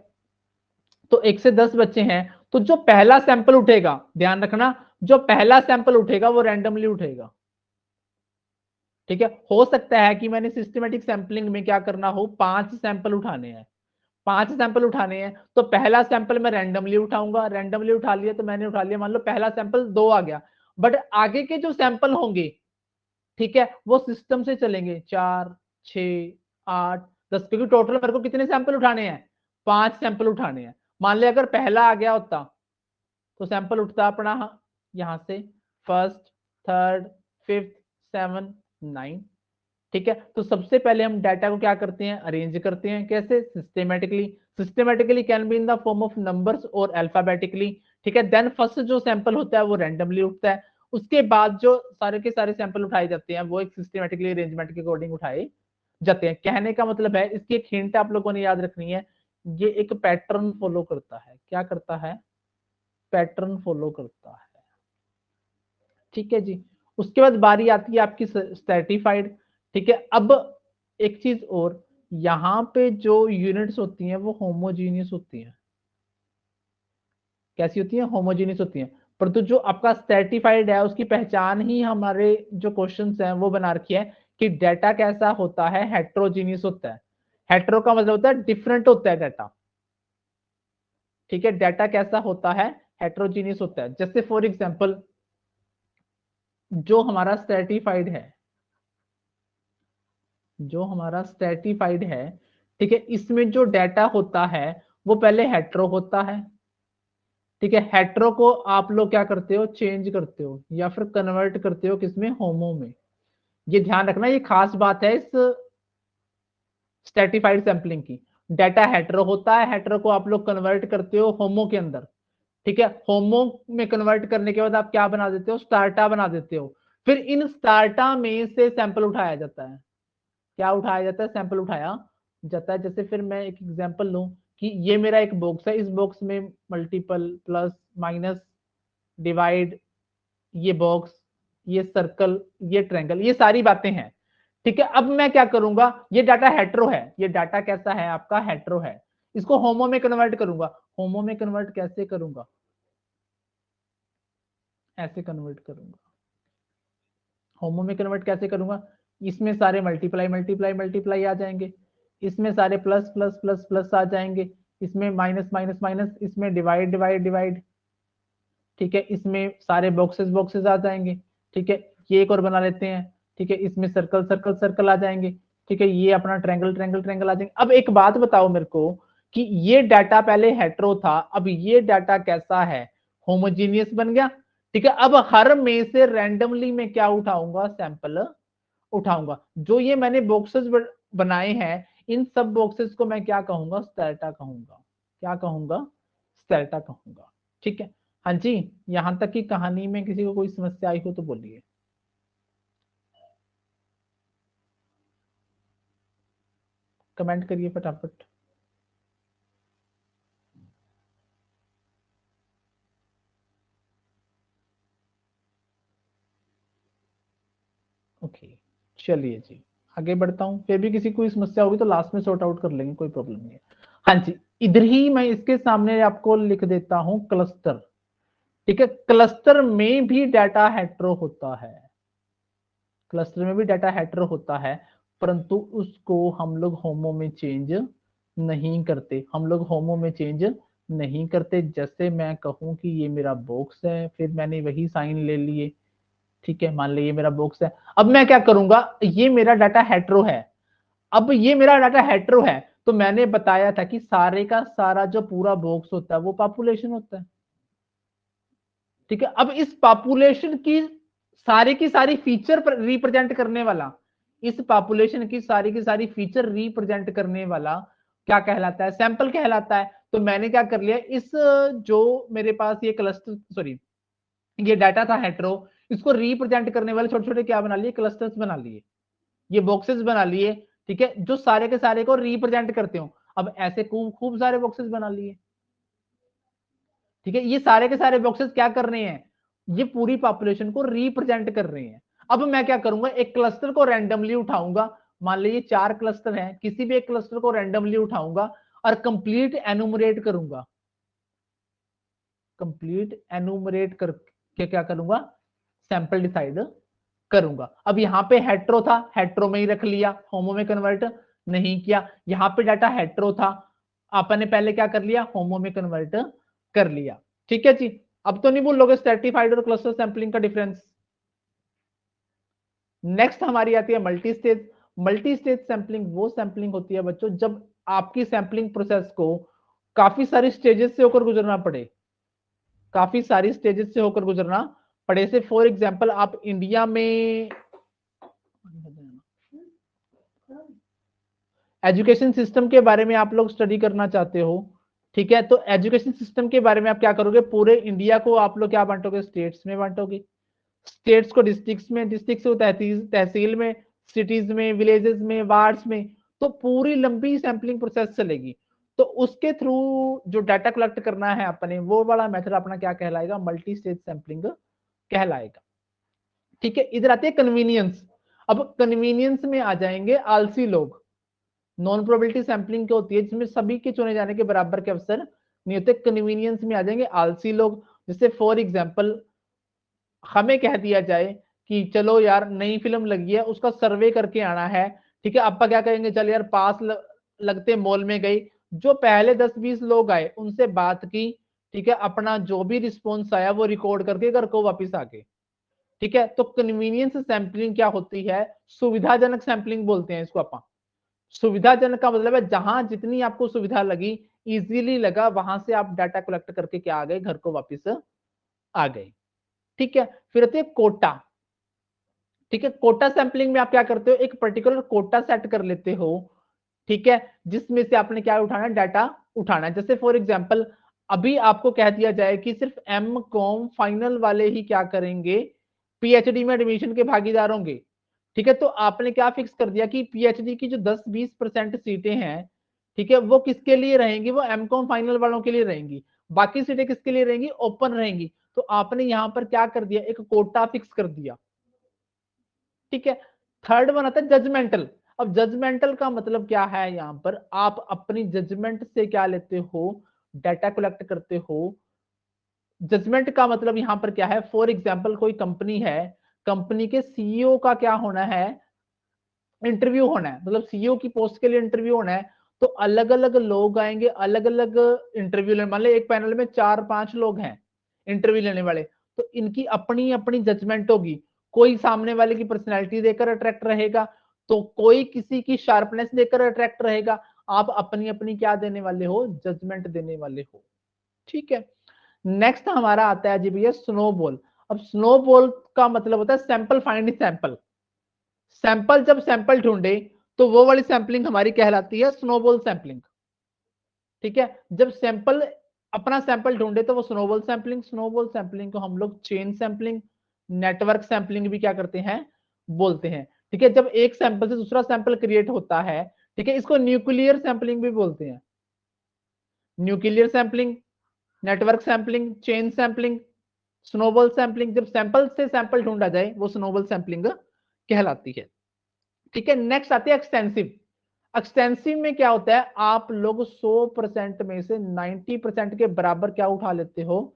तो 1 से 10 बच्चे हैं, तो जो पहला सैंपल उठेगा, ध्यान रखना, जो पहला सैंपल उठेगा वो रैंडमली उठेगा। ठीक है, हो सकता है कि मैंने सिस्टमेटिक सैंपलिंग में क्या करना हो, 5 सैंपल उठाने हैं, 5 सैंपल उठाने हैं, तो पहला सैंपल मैं रैंडमली उठाऊंगा, रैंडमली उठा लिया तो मैंने उठा लिया, मान लो पहला सैंपल 2 आ गया, बट आगे के जो सैंपल होंगे, ठीक है, वो सिस्टम से चलेंगे, 4 6 8 10, क्योंकि टोटल मेरे को कितने सैंपल उठाने हैं, 5 सैंपल उठाने हैं। मान लिया अगर पहला आ गया होता तो सैंपल उठता अपना यहां से फर्स्ट, थर्ड, फिफ्थ, 7 9। ठीक है, तो सबसे पहले हम डाटा को क्या करते हैं, अरेंज करते हैं, कैसे, systematically. Systematically can be in the form of numbers और अल्फाबेटिकली। ठीक है। देन फर्स्ट जो सैंपल होता है वो रैंडमली उठता है, उसके बाद जो सारे के सारे सैंपल उठाए जाते हैं वो एक सिस्टमेटिकली अरेंजमेंट के अकॉर्डिंग उठाए जाते हैं। कहने का मतलब है, इसकी एक हिंट आप लोगों ने याद रखनी है, ये एक पैटर्न फॉलो करता है। क्या करता है? पैटर्न फॉलो करता है। ठीक है जी। उसके बाद बारी आती है आपकी स्ट्रैटिफाइड। ठीक है। अब एक चीज और, यहाँ पे जो यूनिट्स होती हैं वो होमोजीनियस होती हैं। कैसी होती है? होमोजीनियस होती हैं। परंतु जो आपका स्ट्रैटिफाइड है उसकी पहचान ही हमारे जो क्वेश्चंस हैं वो बना रखी है कि डाटा कैसा होता है? हेट्रोजीनियस होता है। हेट्रो का मतलब होता है डिफरेंट होता है डाटा। ठीक है। डाटा कैसा होता है? हेट्रोजीनियस होता है। जैसे फॉर एग्जांपल जो हमारा स्ट्रैटिफाइड है, जो हमारा स्ट्रैटिफाइड है, ठीक है, इसमें जो डाटा होता है वो पहले हेट्रो होता है। ठीक है। हेट्रो को आप लोग क्या करते हो? चेंज करते हो या फिर कन्वर्ट करते हो किसमें? होमो में। ये ध्यान रखना, ये खास बात है इस स्ट्रैटिफाइड सैंपलिंग की। डाटा हेट्रो होता है, हेट्रो को आप लोग कन्वर्ट करते हो होमो के अंदर। ठीक है। होमो में कन्वर्ट करने के बाद आप क्या बना देते हो? स्टार्टा बना देते हो। फिर इन स्टार्टा में से सैंपल उठाया जाता है। क्या उठाया जाता है? सैंपल उठाया जाता है। जैसे फिर मैं एक एग्जांपल लूं कि ये मेरा एक बॉक्स है, इस बॉक्स में मल्टीपल, प्लस, माइनस, डिवाइड, ये बॉक्स, ये सर्कल, ये ट्रायंगल, ये सारी बातें हैं। ठीक है। अब मैं क्या करूंगा? ये डाटा हेट्रो है, ये डाटा कैसा है आपका? हेट्रो है। इसको होमो में कन्वर्ट करूंगा। होमो में कन्वर्ट कैसे करूंगा? ऐसे कन्वर्ट करूंगा। होमो में कन्वर्ट कैसे करूंगा? इसमें सारे मल्टीप्लाई मल्टीप्लाई मल्टीप्लाई आ जाएंगे, इसमें सारे प्लस प्लस प्लस प्लस आ जाएंगे, इसमें माइनस माइनस माइनस, इसमें डिवाइड डिवाइड डिवाइड। ठीक है। इसमें सारे बॉक्सेस बॉक्सेस आ जाएंगे। ठीक है। ये एक और बना लेते हैं। ठीक है। इसमें सर्कल सर्कल सर्कल आ जाएंगे। ठीक है। ये अपना ट्रायंगल ट्रायंगल ट्रायंगल आ जाएंगे। अब एक बात बताओ मेरे को कि ये डाटा पहले हेट्रो था, अब ये डाटा कैसा है? होमोजीनियस बन गया। ठीक है। अब हर में से रैंडमली मैं क्या उठाऊंगा? सैंपल उठाऊंगा। जो ये मैंने बॉक्सेस बनाए हैं, इन सब बॉक्सेस को मैं क्या कहूंगा? स्ट्रैटा कहूंगा। क्या कहूंगा? स्ट्रैटा कहूंगा। ठीक है। हाँ जी। यहां तक की कहानी में किसी को कोई समस्या आई हो तो बोलिए, कमेंट करिए फटाफट। ओके, चलिए जी, आगे बढ़ता हूं। फिर भी किसी को कोई समस्या होगी तो लास्ट में सॉर्ट आउट कर लेंगे, कोई प्रॉब्लम नहीं है। हाँ जी। इधर ही मैं इसके सामने आपको लिख देता हूं क्लस्टर। ठीक है। क्लस्टर में भी डाटा हेट्रो होता है। क्लस्टर में भी डाटा हेट्रो होता है, परंतु उसको हम लोग होमो में चेंज नहीं करते। हम लोग होमो में चेंज नहीं करते। जैसे मैं कहूं कि ये मेरा बॉक्स है, फिर मैंने वही साइन ले लिए। ठीक है। मान लीजिए ये मेरा बॉक्स है। अब मैं क्या करूंगा? ये मेरा डाटा हेट्रो है। अब ये मेरा डाटा हेट्रो है, तो मैंने बताया था कि सारे का सारा जो पूरा बॉक्स होता है वो पॉपुलेशन होता है। ठीक है। अब इस पॉपुलेशन की सारी फीचर रिप्रेजेंट करने वाला, इस पॉपुलेशन की सारी फीचर रिप्रेजेंट करने वाला क्या कहलाता है? सैंपल कहलाता है। तो मैंने क्या कर लिया, इस जो मेरे पास ये क्लस्टर, सॉरी, ये डाटा था हेट्रो, इसको रिप्रेजेंट करने वाले छोटे छोटे क्या बना लिए? क्लस्टर्स बना लिए, ये बॉक्सेस बना लिए। ठीक है। जो सारे के सारे को रिप्रेजेंट करते हो। अब ऐसे खूब खूब सारे बॉक्सेस बना लिए। ठीक है। ये सारे के सारे बॉक्सेस क्या कर रहे हैं? ये पूरी पॉपुलेशन को रिप्रेजेंट कर रहे हैं। अब मैं क्या करूंगा? एक क्लस्टर को रैंडमली उठाऊंगा। मान लीजिए 4 क्लस्टर हैं, किसी भी एक क्लस्टर को रैंडमली उठाऊंगा और कंप्लीट एनुमरेट करूंगा। कंप्लीट एनुमरेट करके क्या करूंगा? सैंपल डिसाइड करूंगा। अब यहां पे हेट्रो था, हेट्रो में ही रख लिया, होमो में कन्वर्ट नहीं किया। यहां पे डाटा हेट्रो था, आपने पहले क्या कर लिया? होमो में कन्वर्ट कर लिया। ठीक है जी। अब तो नहीं बोलोगे स्ट्रैटिफाइड और क्लस्टर सैंपलिंग का डिफरेंस। नेक्स्ट हमारी आती है multi stage. Multi stage sampling वो सैंपलिंग होती है बच्चों जब आपकी सैंपलिंग प्रोसेस को काफी सारी स्टेजेस से होकर गुजरना पड़े, काफी सारी स्टेजेस से होकर गुजरना पड़े से। फॉर एग्जांपल आप इंडिया में एजुकेशन सिस्टम के बारे में आप लोग स्टडी करना चाहते हो। ठीक है, तो एजुकेशन सिस्टम के बारे में आप क्या करोगे, पूरे इंडिया को आप लोग क्या बांटोगे, स्टेट्स में बांटोगे, स्टेट्स को डिस्ट्रिक्ट्स में, डिस्ट्रिक्ट को तहसील में, सिटीज में, विलेजेस में, वार्ड्स में, तो पूरी लंबी सैंपलिंग प्रोसेस चलेगी। तो उसके थ्रू जो डाटा कलेक्ट करना है अपने, वो वाला मेथड अपना क्या कहलाएगा, मल्टी स्टेज सैंपलिंग कहलाएगा। ठीक है, इधर आते हैं कन्वीनियंस। अब कन्वीनियंस में आ जाएंगे आलसी लोग। नॉन प्रोबेबिलिटी सैंपलिंग क्या होती है, जिसमें सभी के चुने जाने के बराबर के अवसर नहीं होते। कन्वीनियंस में आ जाएंगे आलसी लोग। जैसे फॉर एग्जाम्पल हमें कह दिया जाए कि चलो यार नई फिल्म लगी है, उसका सर्वे करके आना है। ठीक है, आपका क्या करेंगे, चल यार पास लगते मॉल में गई, जो पहले 10-20 लोग आए उनसे बात की, ठीक है, अपना जो भी रिस्पॉन्स आया वो रिकॉर्ड करके घर को वापस आ गए। ठीक है, तो कन्वीनियंस सैंपलिंग क्या होती है, सुविधाजनक सैंपलिंग बोलते हैं इसको अपन। सुविधाजनक का मतलब है जहां जितनी आपको सुविधा लगी, इजीली लगा, वहां से आप डाटा कलेक्ट करके क्या आ गए, घर को वापस आ गए। ठीक है, फिर आते हैं कोटा। ठीक है, कोटा सैंपलिंग में आप क्या करते हो, एक पर्टिकुलर कोटा सेट कर लेते हो। ठीक है, जिसमें से आपने क्या उठाना है, डाटा उठाना है। जैसे फॉर एग्जांपल अभी आपको कह दिया जाए कि सिर्फ एम कॉम फाइनल वाले ही क्या करेंगे, पीएचडी में एडमिशन के भागीदार होंगे। ठीक है, तो आपने क्या फिक्स कर दिया कि पीएचडी की जो 10-20% सीटें हैं, ठीक है, वो किसके लिए रहेंगी, वो एम कॉम फाइनल वालों के लिए रहेंगी। बाकी सीटें किसके लिए रहेंगी, ओपन रहेंगी। तो आपने यहां पर क्या कर दिया, एक कोटा फिक्स कर दिया। ठीक है, थर्ड वन आता है जजमेंटल। अब जजमेंटल का मतलब क्या है, यहां पर आप अपनी जजमेंट से क्या लेते हो, डाटा कलेक्ट करते हो। जजमेंट का मतलब यहां पर क्या है, फॉर एग्जांपल कोई कंपनी है, कंपनी के सीईओ का क्या होना है, इंटरव्यू होना है, मतलब सीईओ की पोस्ट के लिए इंटरव्यू होना है। तो अलग अलग लोग आएंगे, अलग अलग इंटरव्यू लेने, मान लो एक पैनल में 4-5 लोग हैं इंटरव्यू लेने वाले, तो इनकी अपनी अपनी जजमेंट होगी। कोई सामने वाले की पर्सनैलिटी देकर अट्रैक्ट रहेगा, तो कोई किसी की शार्पनेस देकर अट्रैक्ट रहेगा। आप अपनी अपनी क्या देने वाले हो, जजमेंट देने वाले हो। ठीक है, नेक्स्ट हमारा आता है जी भैया स्नोबॉल। अब स्नोबॉल का मतलब होता है सैंपल फाइंड सैंपल। सैंपल जब सैंपल ढूंढे तो वो वाली सैंपलिंग हमारी कहलाती है स्नोबॉल सैंपलिंग। ठीक है, जब सैंपल अपना सैंपल ढूंढे तो वो स्नोबॉल सैंपलिंग। स्नोबॉल सैंपलिंग को हम लोग चेन सैंपलिंग, नेटवर्क सैंपलिंग भी क्या करते हैं, बोलते हैं। ठीक है, जब एक सैंपल से दूसरा सैंपल क्रिएट होता है, ठीक है, इसको न्यूक्लियर सैंपलिंग भी बोलते हैं। Nuclear sampling, network sampling, chain sampling, snowball sampling, जब सैंपल से सैंपल ढूंढा जाए वो स्नोबॉल सैंपलिंग कहलाती है। ठीक है, नेक्स्ट आती है एक्सटेंसिव। एक्सटेंसिव में क्या होता है, आप लोग 100% में से 90% के बराबर क्या उठा लेते हो,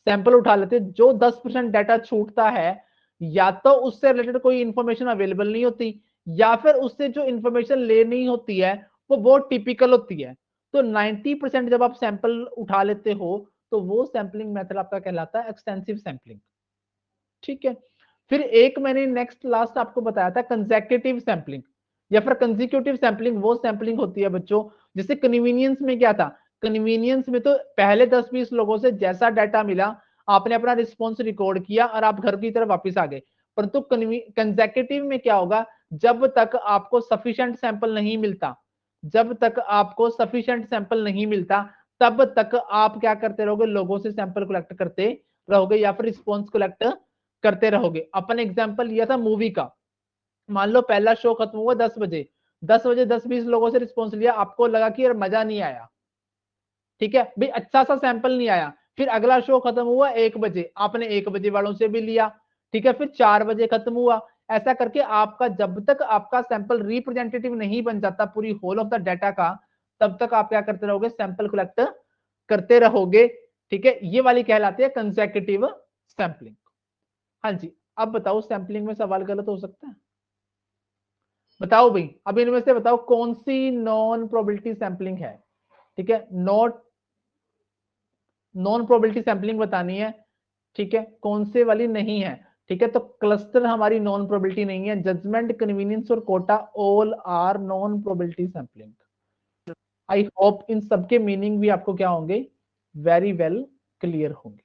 सैंपल उठा लेते हो। जो 10% डाटा छूटता है, या तो उससे रिलेटेड कोई इंफॉर्मेशन अवेलेबल नहीं होती, या फिर उससे जो इंफॉर्मेशन लेनी होती है वो बहुत टिपिकल होती है। तो 90% जब आप सैंपल उठा लेते हो, तो वो सैंपलिंग मेथड आपका कहलाता है एक्सटेंसिव सैंपलिंग। ठीक है, फिर एक मैंने नेक्स्ट लास्ट आपको बताया था कंसेक्यूटिव सैंपलिंग या फिर कंसेक्यूटिव सैंपलिंग। वो सैंपलिंग होती है बच्चों, जैसे कन्वीनियंस में क्या था, कन्वीनियंस में तो पहले 10-20 लोगों से जैसा डाटा मिला, आपने अपना रिस्पॉन्स रिकॉर्ड किया और आप घर की तरफ वापस आ गए। परंतु कंसेक्यूटिव में क्या होगा, जब तक आपको सफिशिएंट सैंपल नहीं मिलता, जब तक आपको सफिशिएंट सैंपल नहीं मिलता, तब तक आप क्या करते रहोगे, लोगों से सैंपल कलेक्ट करते रहोगे या फिर रिस्पॉन्स कलेक्ट करते रहोगे। अपन एग्जांपल लिया था मूवी का, मान लो पहला शो खत्म हुआ 10 बजे, 10 बजे 10-20 लोगों से रिस्पॉन्स लिया, आपको लगा कि यार मजा नहीं आया, ठीक है भाई, अच्छा सा सैंपल नहीं आया। फिर अगला शो खत्म हुआ 1 बजे, आपने 1 बजे वालों से भी लिया, ठीक है, फिर 4 बजे खत्म हुआ। ऐसा करके आपका जब तक आपका सैंपल रिप्रेजेंटेटिव नहीं बन जाता पूरी होल ऑफ द डाटा का, तब तक आप क्या करते रहोगे, सैंपल कलेक्ट करते रहोगे। ठीक है, ये वाली कहलाती है कंसेक्यूटिव सैंपलिंग। हाँ जी, अब बताओ सैंपलिंग में सवाल गलत हो सकता है, बताओ भाई, अब इनमें से बताओ कौन सी नॉन प्रोबेबिलिटी सैंपलिंग है। ठीक है, नॉन प्रोबेबिलिटी सैंपलिंग बतानी है। ठीक है, कौन से वाली नहीं है। ठीक है, तो क्लस्टर हमारी नॉन प्रोबेबिलिटी नहीं है, जजमेंट, कन्वीनियंस और quota all are non probability sampling. I hope इन सबके मीनिंग भी आपको क्या होंगे, वेरी वेल क्लियर होंगे।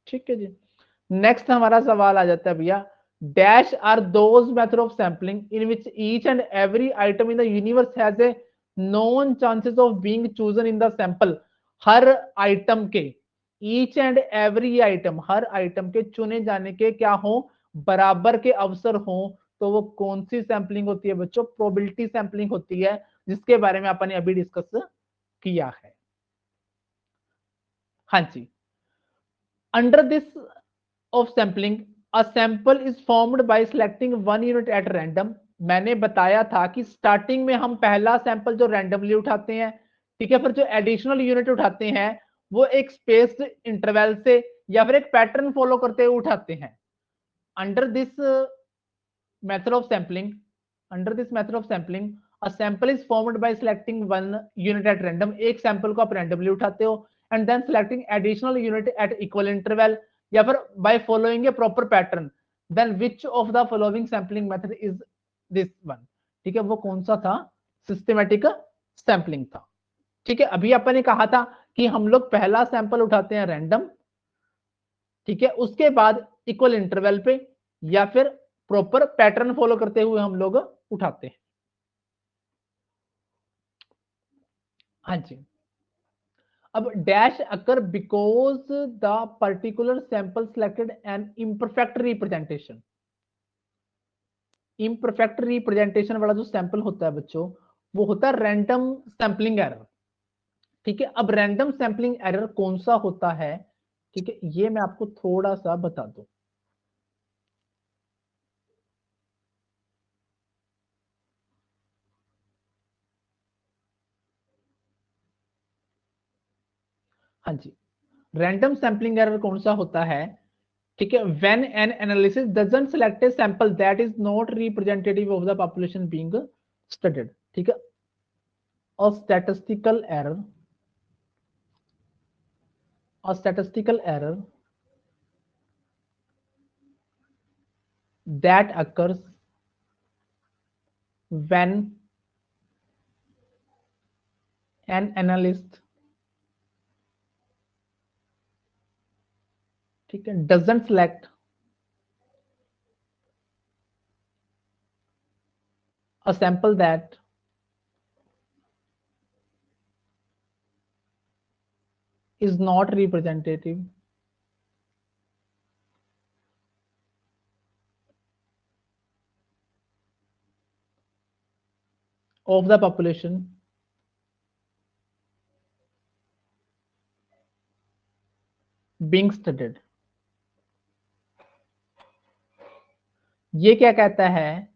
ठीक है जी, नेक्स्ट हमारा सवाल आ जाता है भैया, dash are those method of sampling in which each and every item in the universe has a known chances of being chosen in the sample। हर आइटम के, ईच एंड एवरी आइटम, हर item के चुने जाने के क्या हो, बराबर के अवसर हो, तो वो कौन सी सैंपलिंग होती है बच्चों, प्रोबेबिलिटी सैंपलिंग होती है, जिसके बारे में अपन अभी डिस्कस किया है। हाँ जी, under this of sampling a sample is formed by selecting one unit at random. मैंने बताया था कि स्टार्टिंग में हम पहला सैंपल जो रैंडमली उठाते हैं, ठीक है, फिर जो एडिशनल यूनिट उठाते हैं वो एक स्पेस्ड इंटरवल से या फिर एक पैटर्न फॉलो करते हुए उठाते हैं। Under this method of sampling, under this method of sampling a sample is formed by selecting one unit at random. एक सैंपल को आप रैंडमली उठाते हो and then selecting additional unit at equal interval या फिर by following a proper pattern, then which of the following sampling method is this one. ठीक है, वो कौन सा था, सिस्टमैटिक सैंपलिंग था। ठीक है, अभी अपन ने कहा था कि हम लोग पहला सैंपल उठाते हैं रैंडम, ठीक है, उसके बाद इक्वल इंटरवल पे या फिर प्रॉपर पैटर्न फॉलो करते हुए हम लोग उठाते हैं। हाँ जी, अब dash occur because the particular sample selected N imperfect representation. Imperfect representation वाला जो सैंपल होता है बच्चों, वो होता है रैंडम सैंपलिंग एरर। ठीक है, अब रैंडम सैंपलिंग एरर कौन सा होता है, ठीक है, ये मैं आपको थोड़ा सा बता दूं। हाँ जी, रैंडम सैंपलिंग एरर कौन सा होता है, ठीक है, when an analysis doesn't select a sample that is not representative of the population being studied. ठीक है, और स्टैटिस्टिकल एरर, और statistical error that occurs when an analyst, ठीक है, doesn't select a sample that is not representative of the population being studied। ये क्या कहता है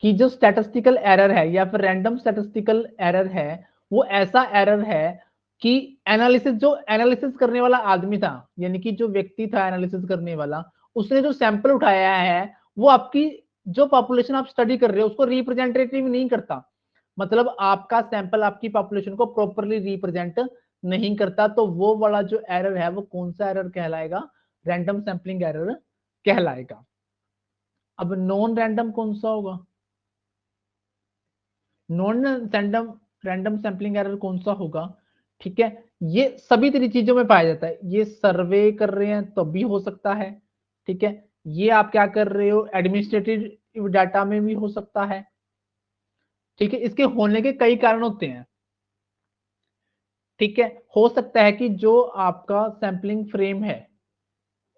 कि जो स्टैटिस्टिकल एरर है या फिर रैंडम स्टैटिस्टिकल एरर है, वो ऐसा एरर है कि एनालिसिस, जो एनालिसिस करने वाला आदमी था, यानी कि जो व्यक्ति था एनालिसिस करने वाला, उसने जो सैंपल उठाया है वो आपकी जो पॉपुलेशन आप स्टडी कर रहे हो उसको रिप्रेजेंटेटिव नहीं करता। मतलब आपका सैंपल आपकी पॉपुलेशन को प्रॉपरली रिप्रेजेंट नहीं करता, तो वो वाला जो एरर है वो कौन सा एरर कहलाएगा, रैंडम सैंपलिंग एरर कहलाएगा। अब नॉन रैंडम कौन सा होगा, non random, random sampling error कौन सा होगा, ठीक है, ये सभी तरह चीजों में पाया जाता है। ये सर्वे कर रहे हैं तो भी हो सकता है, ठीक है, ये आप क्या कर रहे हो एडमिनिस्ट्रेटिव डाटा में भी हो सकता है। ठीक है, इसके होने के कई कारण होते हैं। ठीक है, हो सकता है कि जो आपका सैंपलिंग फ्रेम है,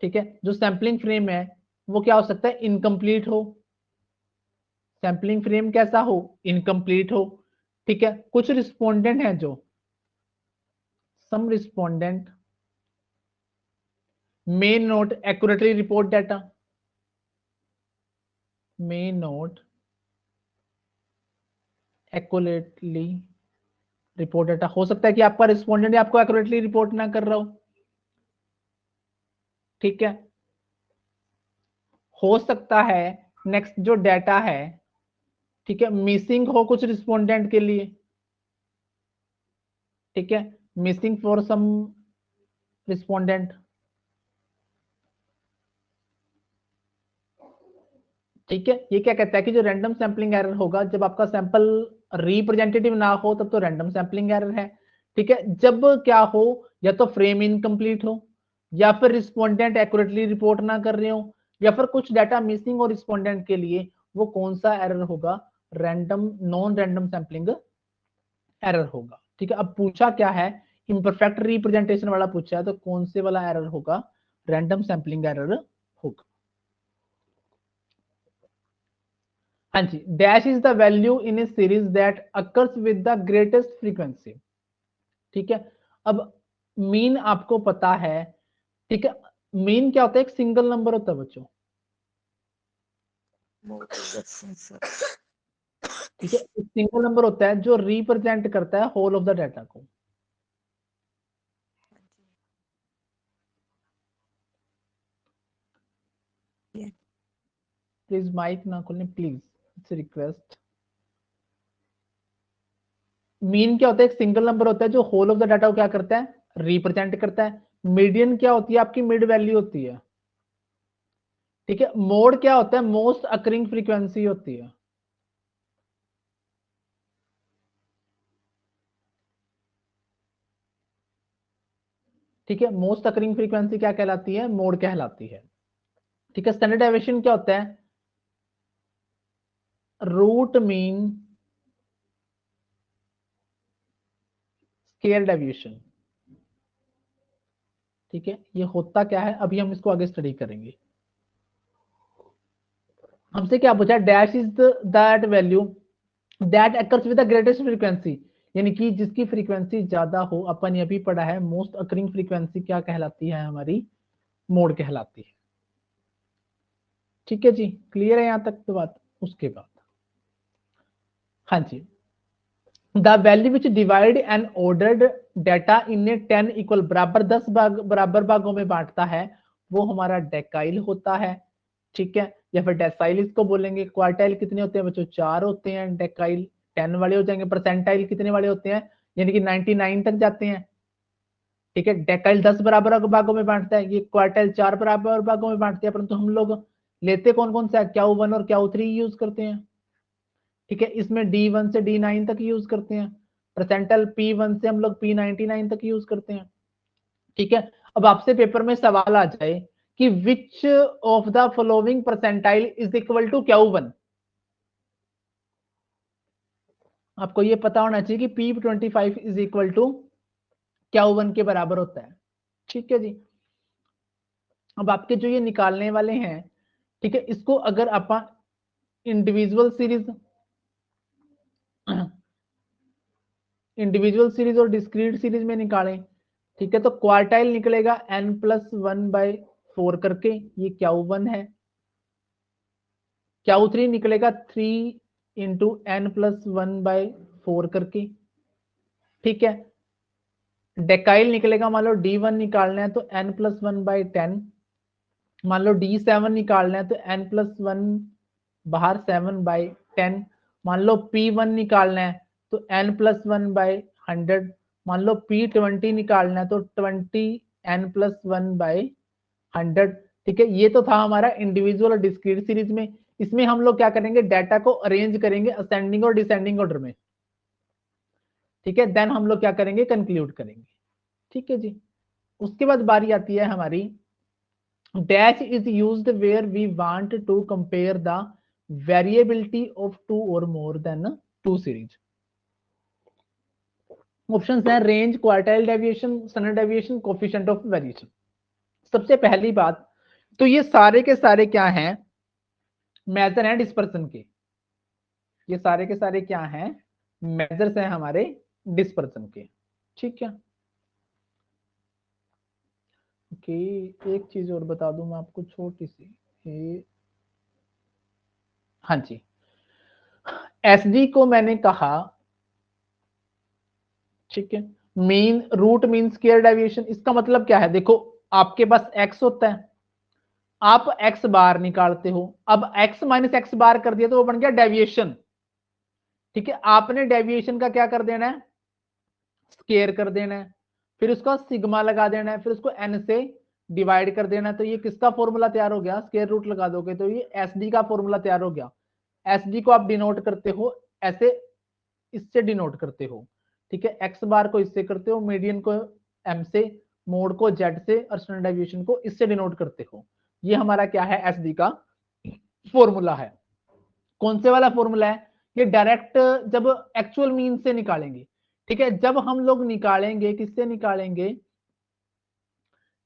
ठीक है, जो सैंपलिंग फ्रेम है वो क्या हो सकता है, इनकम्प्लीट हो, सैंपलिंग फ्रेम कैसा हो, इनकम्प्लीट हो। ठीक है, कुछ रिस्पोंडेंट हैं जो, some respondent may not accurately report data, may not accurately report data। हो सकता है कि आपका रिस्पोंडेंट आपको एक्यूरेटली रिपोर्ट ना कर रहा हो। ठीक है, हो सकता है नेक्स्ट जो डाटा है, ठीक है, मिसिंग हो कुछ रिस्पोंडेंट के लिए। ठीक है, मिसिंग फॉर सम रिस्पोंडेंट। ठीक है, ये क्या कहता है कि जो रैंडम सैंपलिंग एरर होगा, जब आपका सैंपल रिप्रेजेंटेटिव ना हो तब तो रैंडम सैंपलिंग एरर है। ठीक है, जब क्या हो, या तो फ्रेम इनकम्प्लीट हो, या फिर रिस्पोंडेंट एक्यूरेटली रिपोर्ट ना कर रहे हो, या फिर कुछ डाटा मिसिंग और रिस्पोंडेंट के लिए, वो कौन सा एरर होगा, random, non random sampling error होगा। ठीक है, अब पूछा क्या है, इम्परफेक्ट रिप्रेजेंटेशन वाला पूछा है तो कौन से वाला एरर होगा, रैंडम सैम्पलिंग एरर होगा। हाँ जी, dash is the value in a series that occurs with the greatest frequency. ठीक है, अब मीन आपको पता है, ठीक है, मीन क्या होता है, एक सिंगल नंबर होता है बच्चों, ठीक है, एक सिंगल नंबर होता है जो रिप्रेजेंट करता है होल ऑफ द डाटा को। प्लीज माइक ना खोलें प्लीज, इट्स रिक्वेस्ट। मीन क्या होता है, एक सिंगल नंबर होता है जो होल ऑफ द डाटा को क्या करता है, रिप्रेजेंट करता है। मीडियन क्या होती है, आपकी मिड वैल्यू होती है। ठीक है, मोड क्या होता है, मोस्ट अकरिंग फ्रीक्वेंसी होती है। ठीक है, मोस्ट अकरिंग फ्रीक्वेंसी क्या कहलाती है, मोड कहलाती है। ठीक है, स्टैंडर्ड डेविएशन क्या होता है, रूट मीन स्क्वायर डेविएशन। ठीक है, ये होता क्या है, अभी हम इसको आगे स्टडी करेंगे। हमसे क्या पूछा, dash is that value that occurs with the greatest frequency, यानी कि जिसकी फ्रीक्वेंसी ज्यादा हो। अपन ये भी पढ़ा है, मोस्ट अकरिंग फ्रीक्वेंसी क्या कहलाती है हमारी, मोड कहलाती है। ठीक है जी, क्लियर है यहां तक तो बात। उसके बाद हाँ जी, the value which divide and ordered data in a 10 equal बराबर 10 भाग बराबर भागों में बांटता है, वो हमारा डेकाइल होता है। ठीक है, या फिर डेसाइल इसको बोलेंगे। क्वार्टाइल कितने होते हैं बच्चों, 4 होते हैं। डेकाइल 10 वाले हो जाएंगे। परसेंटाइल कितने वाले होते हैं, यानी कि 99 तक जाते हैं। ठीक है, डेकाइल 10 बराबर भागों में बांटता है, ये क्वार्टाइल 4 बराबर भागों में बांटते हैं। परंतु हम लोग लेते कौन कौन सा, Q1 और Q3 यूज करते हैं। ठीक है, इसमें D1 से D9 तक यूज करते हैं। परसेंटाइल P1 से हम लोग P99 तक यूज करते हैं। ठीक है, अब आपसे पेपर में सवाल आ जाए कि which of the following percentile is equal to Q1, आपको ये पता होना चाहिए कि P25 is equal to Q1 के बराबर होता है। ठीक है जी, अब आपके जो ये निकालने वाले हैं, ठीक है, इसको अगर आप इंडिविजुअल सीरीज और डिस्क्रीट सीरीज में निकालें, ठीक है, तो क्वार्टाइल निकलेगा n+1/4 करके, ये Q1 है। Q3 निकलेगा 3 × n+1/4 करके। ठीक है, डेकाइल निकलेगा, मान लो D1 निकालना है तो n+1/10, मान लो D7 निकालना है तो n+1 बाहर 7/10, मान लो P1 निकालना है तो n+1/100, मान लो P20 निकालना है तो 20 n+1/100। ठीक है, ये तो था हमारा इंडिविजुअल और डिस्क्रीट सीरीज में। इसमें हम लोग क्या करेंगे, डाटा को अरेंज करेंगे असेंडिंग और डिसेंडिंग ऑर्डर में। ठीक है, देन हम लोग क्या करेंगे, कंक्लूड करेंगे। ठीक है जी, उसके बाद बारी आती है हमारी, dash is used where we want to compare the variability of 2 और मोर देन 2 सीरीज। ऑप्शंस हैं range, quartile deviation, standard deviation, coefficient of variation. सबसे पहली बात तो ये सारे के सारे क्या हैं, मेजर हैं डिस्पर्सन के। ये सारे के सारे क्या हैं, मेजर्स हैं हमारे डिस्पर्सन के। ठीक है, ओके, एक चीज और बता दूं मैं आपको छोटी सी, हाँ जी, एसडी को मैंने कहा, ठीक है, mean root mean square deviation, इसका मतलब क्या है, देखो आपके पास एक्स होता है, आप एक्स बार निकालते हो, अब एक्स माइनस एक्स बार कर दिया तो वो बन गया डेविएशन। ठीक है, आपने डेविएशन का क्या कर देना है, स्क्वायर कर देना है, फिर उसका सिग्मा लगा देना है, फिर उसको एन से डिवाइड कर देना है। तो ये किसका फॉर्मूला तैयार हो गया, स्क्वायर रूट लगा दोगे तो ये एस डी का फॉर्मूला तैयार हो गया। एस डी को आप डिनोट करते हो ऐसे, इससे डिनोट करते हो। ठीक है, एक्स बार को इससे करते हो, मीडियन को एम से, मोड को जेड से, और स्टैंडर्ड डेविएशन को इससे डिनोट करते हो। ये हमारा क्या है, एस डी का फॉर्मूला है। कौन से वाला फॉर्मूला है, ये डायरेक्ट जब एक्चुअल मीन से निकालेंगे। ठीक है, जब हम लोग निकालेंगे, किससे निकालेंगे,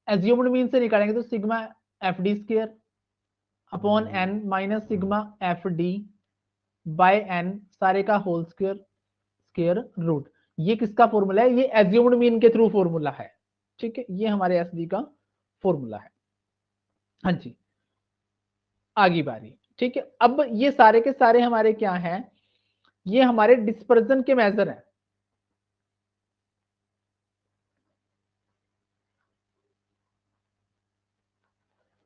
एज्यूम्ड मीन से निकालेंगे, तो sigma f d square upon n minus sigma f d by n सारे का होल स्क्वायर स्क्वायर रूट। ये किसका फॉर्मूला है, ये एज्यूम्ड मीन के थ्रू फॉर्मूला है। ठीक है, ये हमारे एस डी का फॉर्मूला है। हाँ जी, आगे बारी। ठीक है, अब ये सारे के सारे हमारे क्या हैं, ये हमारे डिस्पर्जन के मेजर हैं।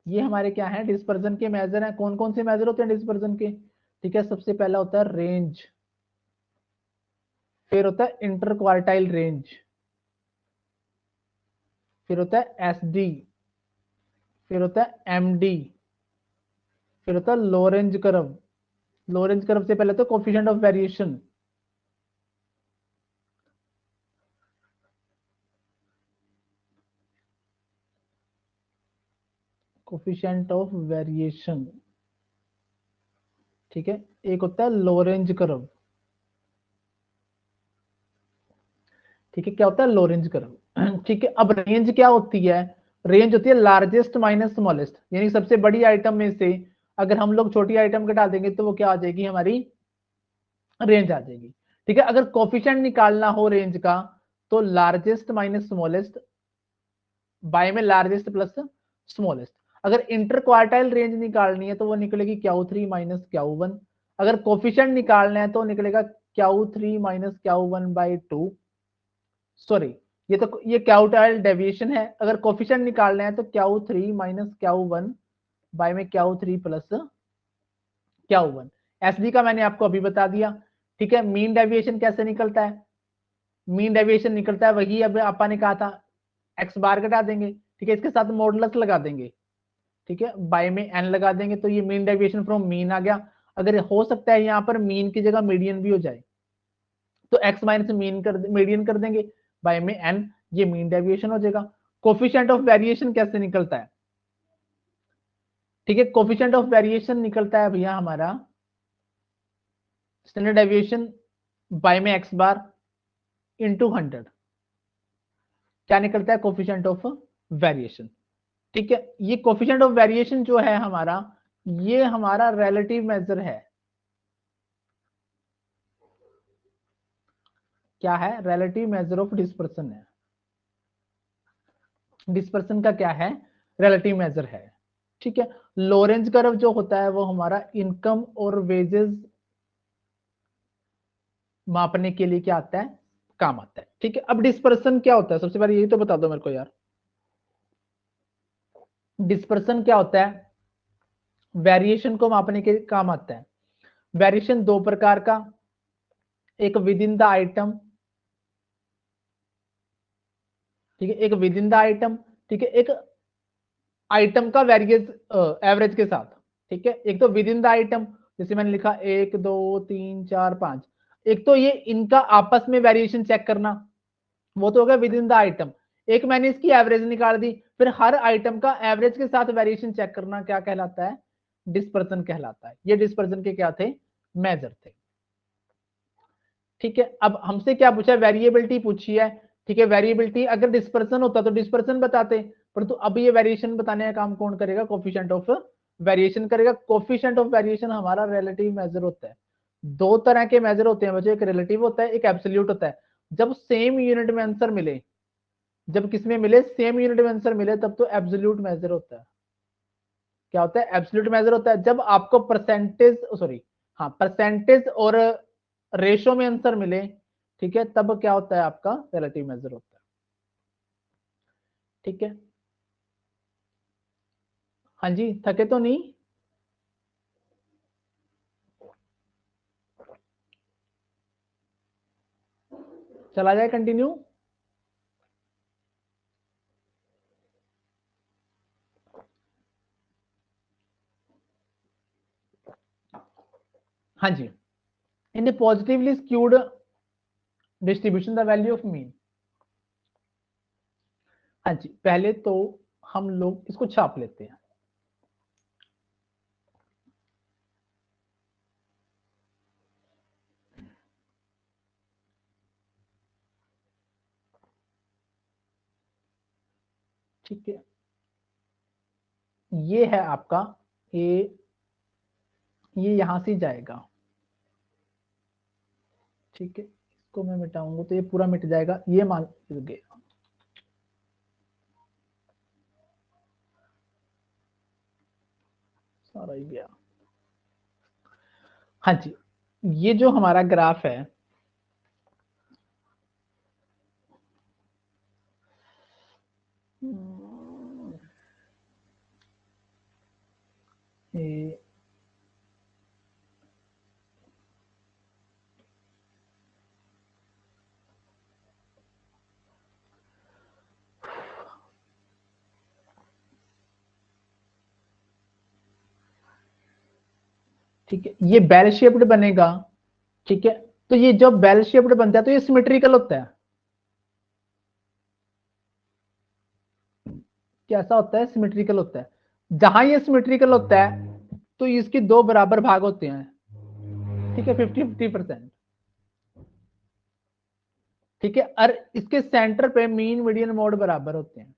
ये हमारे क्या है, डिस्पर्जन के मेजर हैं। कौन कौन से मेजर होते हैं डिस्पर्जन के, ठीक है, सबसे पहला होता है रेंज, फिर होता है इंटर क्वार्टाइल रेंज, फिर होता है एस डी, फिर होता है एम डी, फिर होता है लोरेंज कर्व। लोरेंज कर्व से पहले तो coefficient of variation, coefficient of variation, ठीक है, एक होता है लोरेंज कर्व। ठीक है, क्या होता है लोरेंज कर्व। ठीक है, अब रेंज क्या होती है, रेंज होती है लार्जेस्ट माइनस स्मॉलेस्ट, यानी सबसे बड़ी आइटम में से अगर हम लोग छोटी आइटम घटा देंगे तो वो क्या आ जाएगी, हमारी रेंज आ जाएगी। ठीक है, अगर कोफिशिएंट निकालना हो रेंज का तो लार्जेस्ट माइनस स्मॉलेस्ट बाय में लार्जेस्ट प्लस स्मॉलेस्ट। अगर इंटर क्वार्टाइल रेंज निकालनी है तो वो निकलेगी Q three minus Q one. अगर कोफिशिएंट निकालना है तो निकलेगा Q three minus Q one by two. Sorry, ये तो ये क्याउटाइल डेविएशन है। अगर कोफिशिएंट निकालना है तो क्याऊ three minus Q one by में क्याऊ थ्री प्लस क्याऊ वन। एसडी का मैंने आपको अभी बता दिया। ठीक है, मीन डेविएशन कैसे निकलता है, मीन डेविएशन निकलता है वही अब आपा ने कहा था, एक्स बार घटा देंगे, ठीक है, इसके साथ मॉडुलस लगा देंगे, ठीक है, बाय में एन लगा देंगे तो ये मीन डेविएशन फ्रॉम मीन आ गया। अगर हो सकता है यहाँ पर मीन की जगह मीडियन भी हो जाए तो एक्स माइनस मीन कर मीडियन कर देंगे बाय में एन, ये मीन डेविएशन हो जाएगा। कोफिशिएंट ऑफ वेरिएशन कैसे निकलता है, ठीक है, कोफिशिएंट ऑफ वेरिएशन निकलता है भैया हमारा स्टैंडर्ड डेविएशन बाय में एक्स बार इंटू 100, क्या निकलता है कोफिशिएंट ऑफ वेरिएशन। ठीक है, ये कोफिशिएंट ऑफ वेरिएशन जो है हमारा, ये हमारा रिलेटिव मेजर है। क्या है, रिलेटिव मेजर ऑफ डिस्पर्सन है। डिस्पर्सन का क्या है, रिलेटिव मेजर है। ठीक है, लोरेंज कर्व जो होता है वो हमारा इनकम और वेजेस मापने के लिए क्या आता है, काम आता है। ठीक है, अब डिस्पर्सन क्या होता है, सबसे पहले यही तो बता दो मेरे को यार, डिस्पर्सन क्या होता है, वेरिएशन को मापने के काम आता है। वेरिएशन दो प्रकार का, एक विद इन द आइटम, ठीक है, एक विद इन द आइटम, ठीक है, एक आइटम का वेरिएस एवरेज के साथ। ठीक है, एक तो विद इन द आइटम, जैसे मैंने लिखा एक दो तीन चार पांच, एक तो ये इनका आपस में वेरिएशन चेक करना, वो तो हो गया विद इन द आइटम। एक मैंने इसकी एवरेज निकाल दी, फिर हर आइटम का एवरेज के साथ वेरिएशन चेक करना क्या कहलाता है, डिस्पर्सन कहलाता है। ये डिस्पर्सन के क्या थे, मेजर थे। ठीक है, अब हमसे क्या पूछा, वेरिएबिलिटी पूछी है। ठीक है, वेरिएबिलिटी अगर डिस्पर्सन होता तो डिस्पर्सन बताते, परंतु अब ये वेरिएशन बताने का काम कौन करेगा, कोफिशिएंट ऑफ वेरिएशन करेगा। कोफिशिएंट ऑफ वेरिएशन हमारा रिलेटिव मेजर होता है। दो तरह के मेजर होते हैं बच्चों, एक रिलेटिव होता है, एक एब्सोल्यूट होता है। जब सेम यूनिट में आंसर मिले, जब किसमें मिले, सेम यूनिट में आंसर मिले, तब तो एब्सोल्यूट मेजर होता है। क्या होता है, एब्सोल्यूट मेजर होता है जब आपको परसेंटेज, सॉरी, हाँ, परसेंटेज और रेशो में आंसर मिले, ठीक है, तब क्या होता है, आपका रिलेटिव मेजर होता है। ठीक है, हाँ जी, थके तो नहीं, चला जाए कंटिन्यू। हाँ जी, in positively skewed distribution the value of mean. हाँ जी, पहले तो हम लोग इसको छाप लेते हैं। ठीक है, ये है आपका ये यहां से जाएगा। ठीक है, इसको मैं मिटाऊंगा तो ये पूरा मिट जाएगा, ये मान गया। सारा ही गया। हाँ जी, ये जो हमारा ग्राफ है, ये ठीक है, ये बेल शेप्ड बनेगा। ठीक है, तो ये जब बेल शेप्ड बनता है तो ये सिमेट्रिकल होता है। कैसा होता है? सिमेट्रिकल होता है। जहां ये सिमेट्रिकल होता है तो इसके दो बराबर भाग होते हैं। ठीक है, 50-50%। ठीक है, और इसके सेंटर पे मीन मीडियन मोड बराबर होते हैं।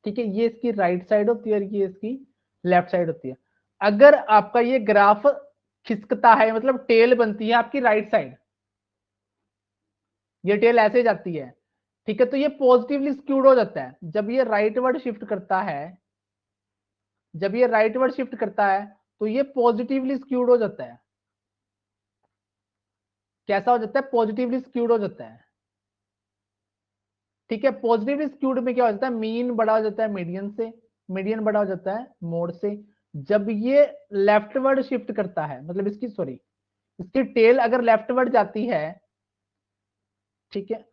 ठीक है, ये इसकी राइट साइड होती है और ये इसकी लेफ्ट साइड होती है। अगर आपका ये ग्राफ खिसकता है, मतलब टेल बनती है आपकी राइट साइड, ये टेल ऐसे जाती है। ठीक है, तो ये पॉजिटिवली स्क्यूड हो जाता है। जब ये राइटवर्ड शिफ्ट करता है, जब ये राइटवर्ड शिफ्ट करता है तो ये पॉजिटिवली स्क्यूड हो जाता है। कैसा हो जाता है? पॉजिटिवली स्क्यूड हो जाता है। ठीक है, पॉजिटिवली स्क्यूड में क्या हो जाता है? मीन बड़ा हो जाता है मीडियन से, मीडियन बड़ा हो जाता है मोड से। जब ये लेफ्टवर्ड शिफ्ट करता है, मतलब इसकी सॉरी इसकी टेल अगर लेफ्टवर्ड जाती है, ठीक है,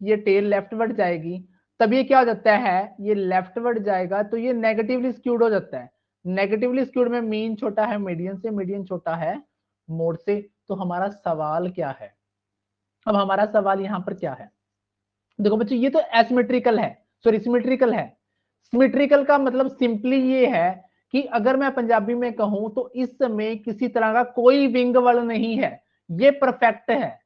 ये टेल लेफ्टवर्ड जाएगी, तब ये क्या हो जाता है? ये लेफ्टवर्ड जाएगा तो ये नेगेटिवली स्क्यूड हो जाता है। नेगेटिवली स्क्यूड में मीन छोटा है मीडियन से, मीडियन छोटा है मोड से। तो हमारा सवाल क्या है? अब हमारा सवाल यहां पर क्या है? देखो बच्चों, ये तो एसिमेट्रिकल है, सॉरी सिमेट्रिकल है। सिमेट्रिकल का मतलब सिंपली ये है कि अगर मैं पंजाबी में कहूं तो इस समय किसी तरह का कोई विंग वल नहीं है, ये परफेक्ट है।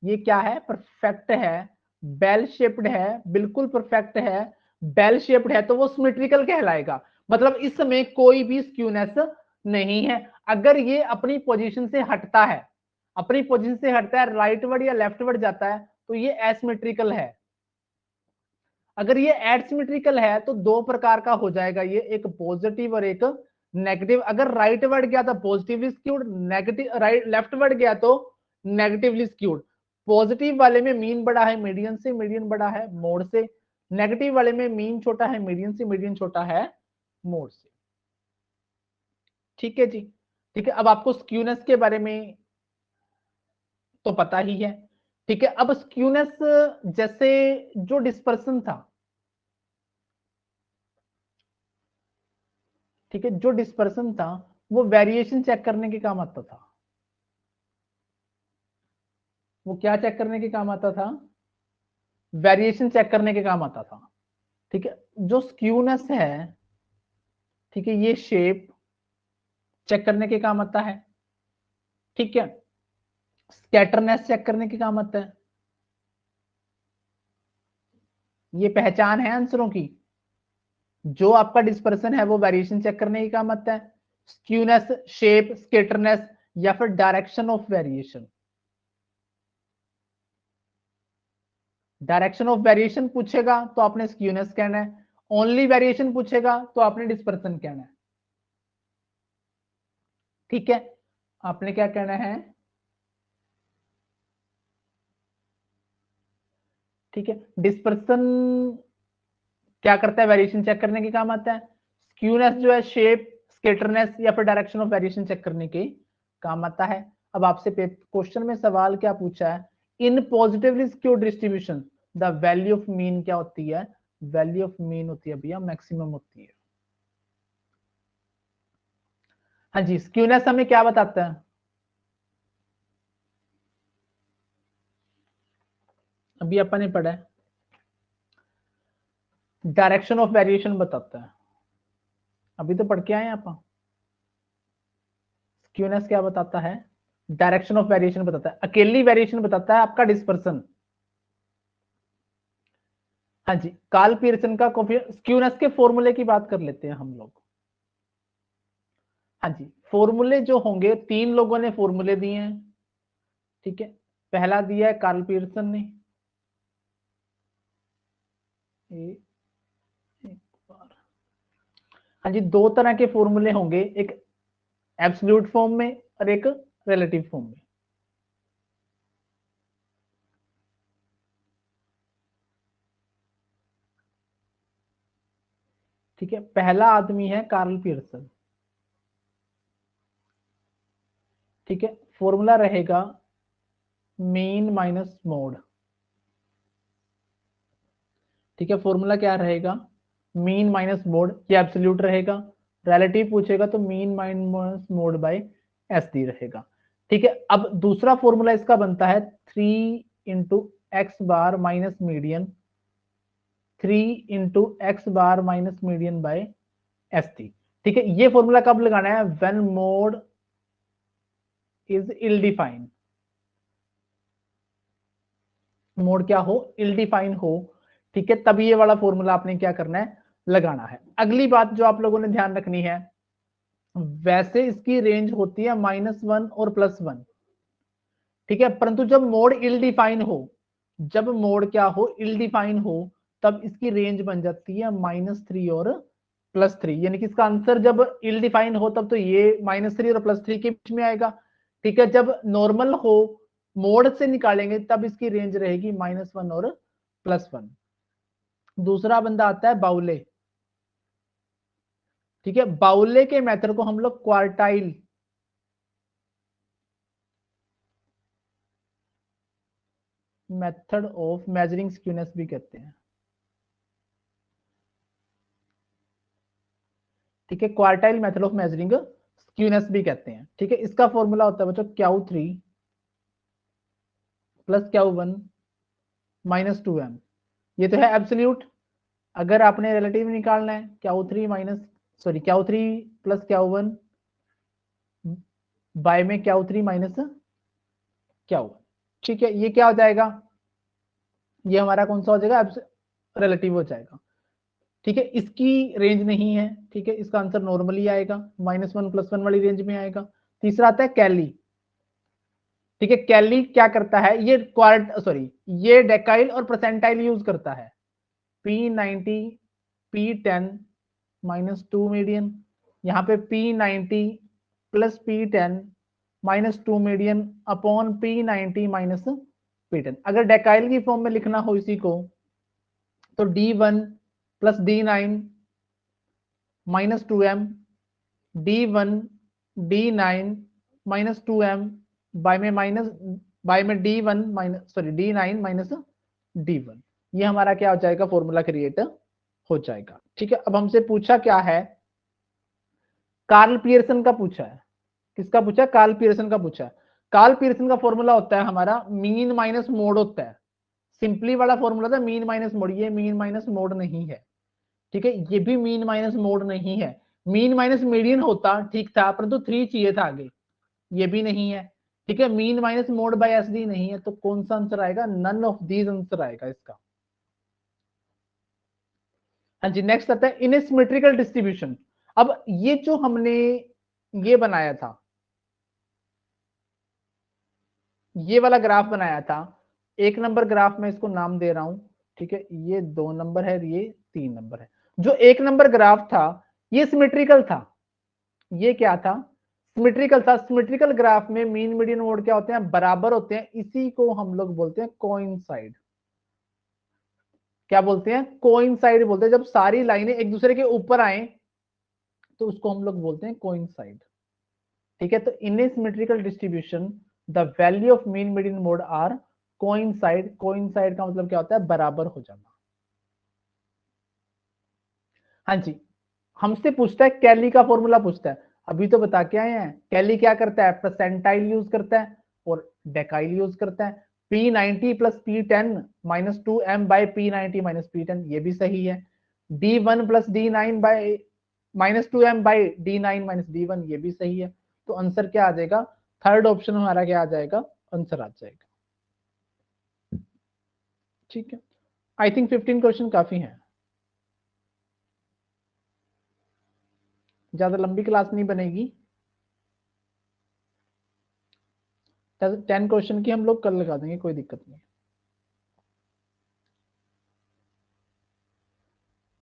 ये क्या है? परफेक्ट है, बेल शेप्ड है, बिल्कुल परफेक्ट है। बेल शेप्ड है तो वो सिमेट्रिकल कहलाएगा। मतलब इसमें कोई भी स्क्यूनेस नहीं है। अगर ये अपनी पोजीशन से हटता है, अपनी पोजीशन से हटता है, राइटवर्ड या लेफ्टवर्ड जाता है, तो ये एसिमेट्रिकल है। अगर ये एसिमेट्रिकल है तो दो प्रकार का हो जाएगा ये, एक पॉजिटिव और एक नेगेटिव। अगर राइटवर्ड गया तो positively skewed, negative right leftward गया तो नेगेटिवली स्क्यूड। पॉजिटिव वाले में मीन बड़ा है मीडियन से, मीडियन बड़ा है मोड से। नेगेटिव वाले में मीन छोटा है मीडियन से, मीडियन छोटा है मोड से। ठीक है जी। ठीक है, अब आपको स्क्यूनेस के बारे में तो पता ही है। ठीक है, अब स्क्यूनेस जैसे जो डिस्पर्सन था, ठीक है, जो डिस्पर्सन था वो वेरिएशन चेक करने के काम आता था। वो क्या चेक करने के काम आता था? वेरिएशन चेक करने के काम आता था। ठीक है, जो स्क्यूनेस है, ठीक है, ये शेप चेक करने के काम आता है। ठीक है, स्कैटरनेस चेक करने के काम आता है। ये पहचान है आंसरों की। जो आपका डिस्पर्सन है वो वेरिएशन चेक करने के काम आता है। स्क्यूनेस, शेप, स्कैटरनेस या फिर direction of variation. Direction of variation पूछेगा तो आपने स्क्यूनेस कहना है, ओनली वेरिएशन पूछेगा तो आपने डिस्पर्सन कहना है। ठीक है, आपने क्या कहना है? ठीक है, डिस्पर्सन क्या करता है? वेरिएशन चेक करने के काम आता है। स्क्यूनेस जो है शेप, स्कैटरनेस या फिर डायरेक्शन ऑफ वेरिएशन चेक करने के काम आता है। अब आपसे क्वेश्चन में सवाल क्या पूछा है? In positively skewed distribution the value of mean क्या होती है? वैल्यू ऑफ मीन होती है भैया मैक्सिमम होती है। हाँ जी, स्क्यूनेस हमें क्या बताता है? अभी अपन ने पढ़ा है, डायरेक्शन ऑफ वेरिएशन बताता है। अभी तो पढ़ के आए आप। स्क्यूनेस क्या बताता है? डायरेक्शन ऑफ वेरिएशन बताता है। अकेली वेरिएशन बताता है आपका डिस्पर्सन। हाँ जी, कार्ल पियर्सन का कोफिशिएंट, स्क्यूनेस के फॉर्मूले की बात कर लेते हैं हम लोग। हाँ जी, फॉर्मूले जो होंगे, 3 लोगों ने फॉर्मूले दिए हैं, ठीक है। पहला दिया है कार्ल पियर्सन ने, एक बार, हाँ जी, 2 तरह के फॉर्मूले होंगे, एक एब्सोल्यूट फॉर्म में और एक रिलेटिव फॉर्म में। ठीक है, पहला आदमी है कार्ल पियर्सन, ठीक है। फॉर्मूला रहेगा मीन माइनस मोड, ठीक है। फॉर्मूला क्या रहेगा, मीन माइनस मोड, ये एब्सोल्यूट रहेगा। रिलेटिव पूछेगा तो mean minus mode by S D रहेगा, ठीक है। अब दूसरा फॉर्मूला इसका बनता है 3 × x बार माइनस मीडियन, 3 × x बार minus median by S T, ठीक है। ये फॉर्मूला कब लगाना है, when mode is ill defined, mode क्या हो, इल डिफाइन हो, ठीक है। तब ये वाला फॉर्मूला आपने क्या करना है, लगाना है। अगली बात जो आप लोगों ने ध्यान रखनी है, वैसे इसकी रेंज होती है -1 और +1, ठीक है। परंतु जब मोड इल डिफाइन हो, जब मोड क्या हो, इल डिफाइन हो, तब इसकी रेंज बन जाती है -3 और +3, यानी कि इसका आंसर जब इल डिफाइन हो तब तो ये -3 और +3 के बीच में आएगा, ठीक है। जब नॉर्मल हो, मोड से निकालेंगे, तब इसकी रेंज रहेगी -1 और +1। दूसरा बंदा आता है बाउले, ठीक है। बाउले के मेथड को हम लोग quartile method of measuring skewness भी कहते हैं, ठीक है। Quartile method of measuring skewness भी कहते हैं, ठीक है। इसका फॉर्मूला होता है बच्चों Q3 प्लस Q1 -2m, ये तो है एब्सोल्यूट। अगर आपने रिलेटिव निकालना है, Q3 प्लस Q1 बाय में Q3 माइनस Q1, ठीक है। ये क्या हो जाएगा, ये हमारा कौन सा हो जाएगा, रिलेटिव हो जाएगा, ठीक है। इसकी रेंज नहीं है, ठीक है। इसका आंसर नॉर्मली आएगा, -1 +1 वाली रेंज में आएगा। तीसरा आता है कैली, ठीक है। कैली क्या करता है, ये ये डेकाइल और परसेंटाइल यूज करता है। P90 P10 -2 मीडियन, यहाँ पे P90 plus P10 -2 median upon P90 minus P10। अगर डेकाइल की फॉर्म में लिखना हो इसी को, तो D1 plus D9 -2m, D1 D9 -2m bye में D9 माइनस D1, ये हमारा क्या हो जाएगा, फॉर्मूला क्रिएट हो जाएगा, ठीक है। अब हमसे पूछा क्या है, कार्ल पियर्सन का पूछा है, किसका पूछा है, कार्ल पियर्सन का पूछा है। कार्ल पियर्सन का फॉर्मूला होता है हमारा मीन माइनस मोड होता है, सिंपली वाला फॉर्मूला था मीन माइनस मोड, ये मीन माइनस मोड नहीं है, ठीक है। ये भी मीन माइनस मोड नहीं है, मीन माइनस मीडियन होता ठीक था, परंतु 3 चाहिए था आगे, ये भी नहीं है, ठीक है। Mean minus mode by S D नहीं है, तो कौन सा आंसर आएगा, नन ऑफ दीज आंसर आएगा इसका। हाँ जी, नेक्स्ट आता है इनसिमेट्रिकल डिस्ट्रीब्यूशन। अब ये जो हमने ये बनाया था, ये वाला ग्राफ बनाया था, 1 नंबर ग्राफ में इसको नाम दे रहा हूं, ठीक है। ये 2 नंबर है, ये 3 नंबर है। जो 1 नंबर ग्राफ था, ये सिमेट्रिकल था, ये क्या था, सिमेट्रिकल था। सिमेट्रिकल ग्राफ में मीन मीडियन मोड क्या होते हैं, बराबर होते हैं, इसी को हम लोग बोलते हैं कोइंसाइड। क्या बोलते हैं, कोइंसाइड बोलते हैं। जब सारी लाइनें एक दूसरे के ऊपर आए तो उसको हम लोग बोलते हैं कोइंसाइड, ठीक है। तो in a symmetrical distribution the value of mean median mode are coincide. Coincide का मतलब क्या होता है, बराबर हो जाना। हाँ जी, हमसे पूछता है कैली का फॉर्मूला पूछता है, अभी तो बता के आए हैं। कैली क्या करता है, परसेंटाइल यूज करता है और डेकाइल यूज करता है। P90 plus P10 -2m bye P90 minus P10, ये भी सही है। D1 plus D9 bye -2m bye D9 minus D1, ये भी सही है। तो आंसर क्या आ जाएगा, थर्ड ऑप्शन हमारा क्या आ जाएगा, आंसर आ जाएगा, ठीक है। आई थिंक 15 क्वेश्चन काफी हैं, ज्यादा लंबी क्लास नहीं बनेगी। 10 क्वेश्चन की हम लोग कल लगा देंगे, कोई दिक्कत नहीं।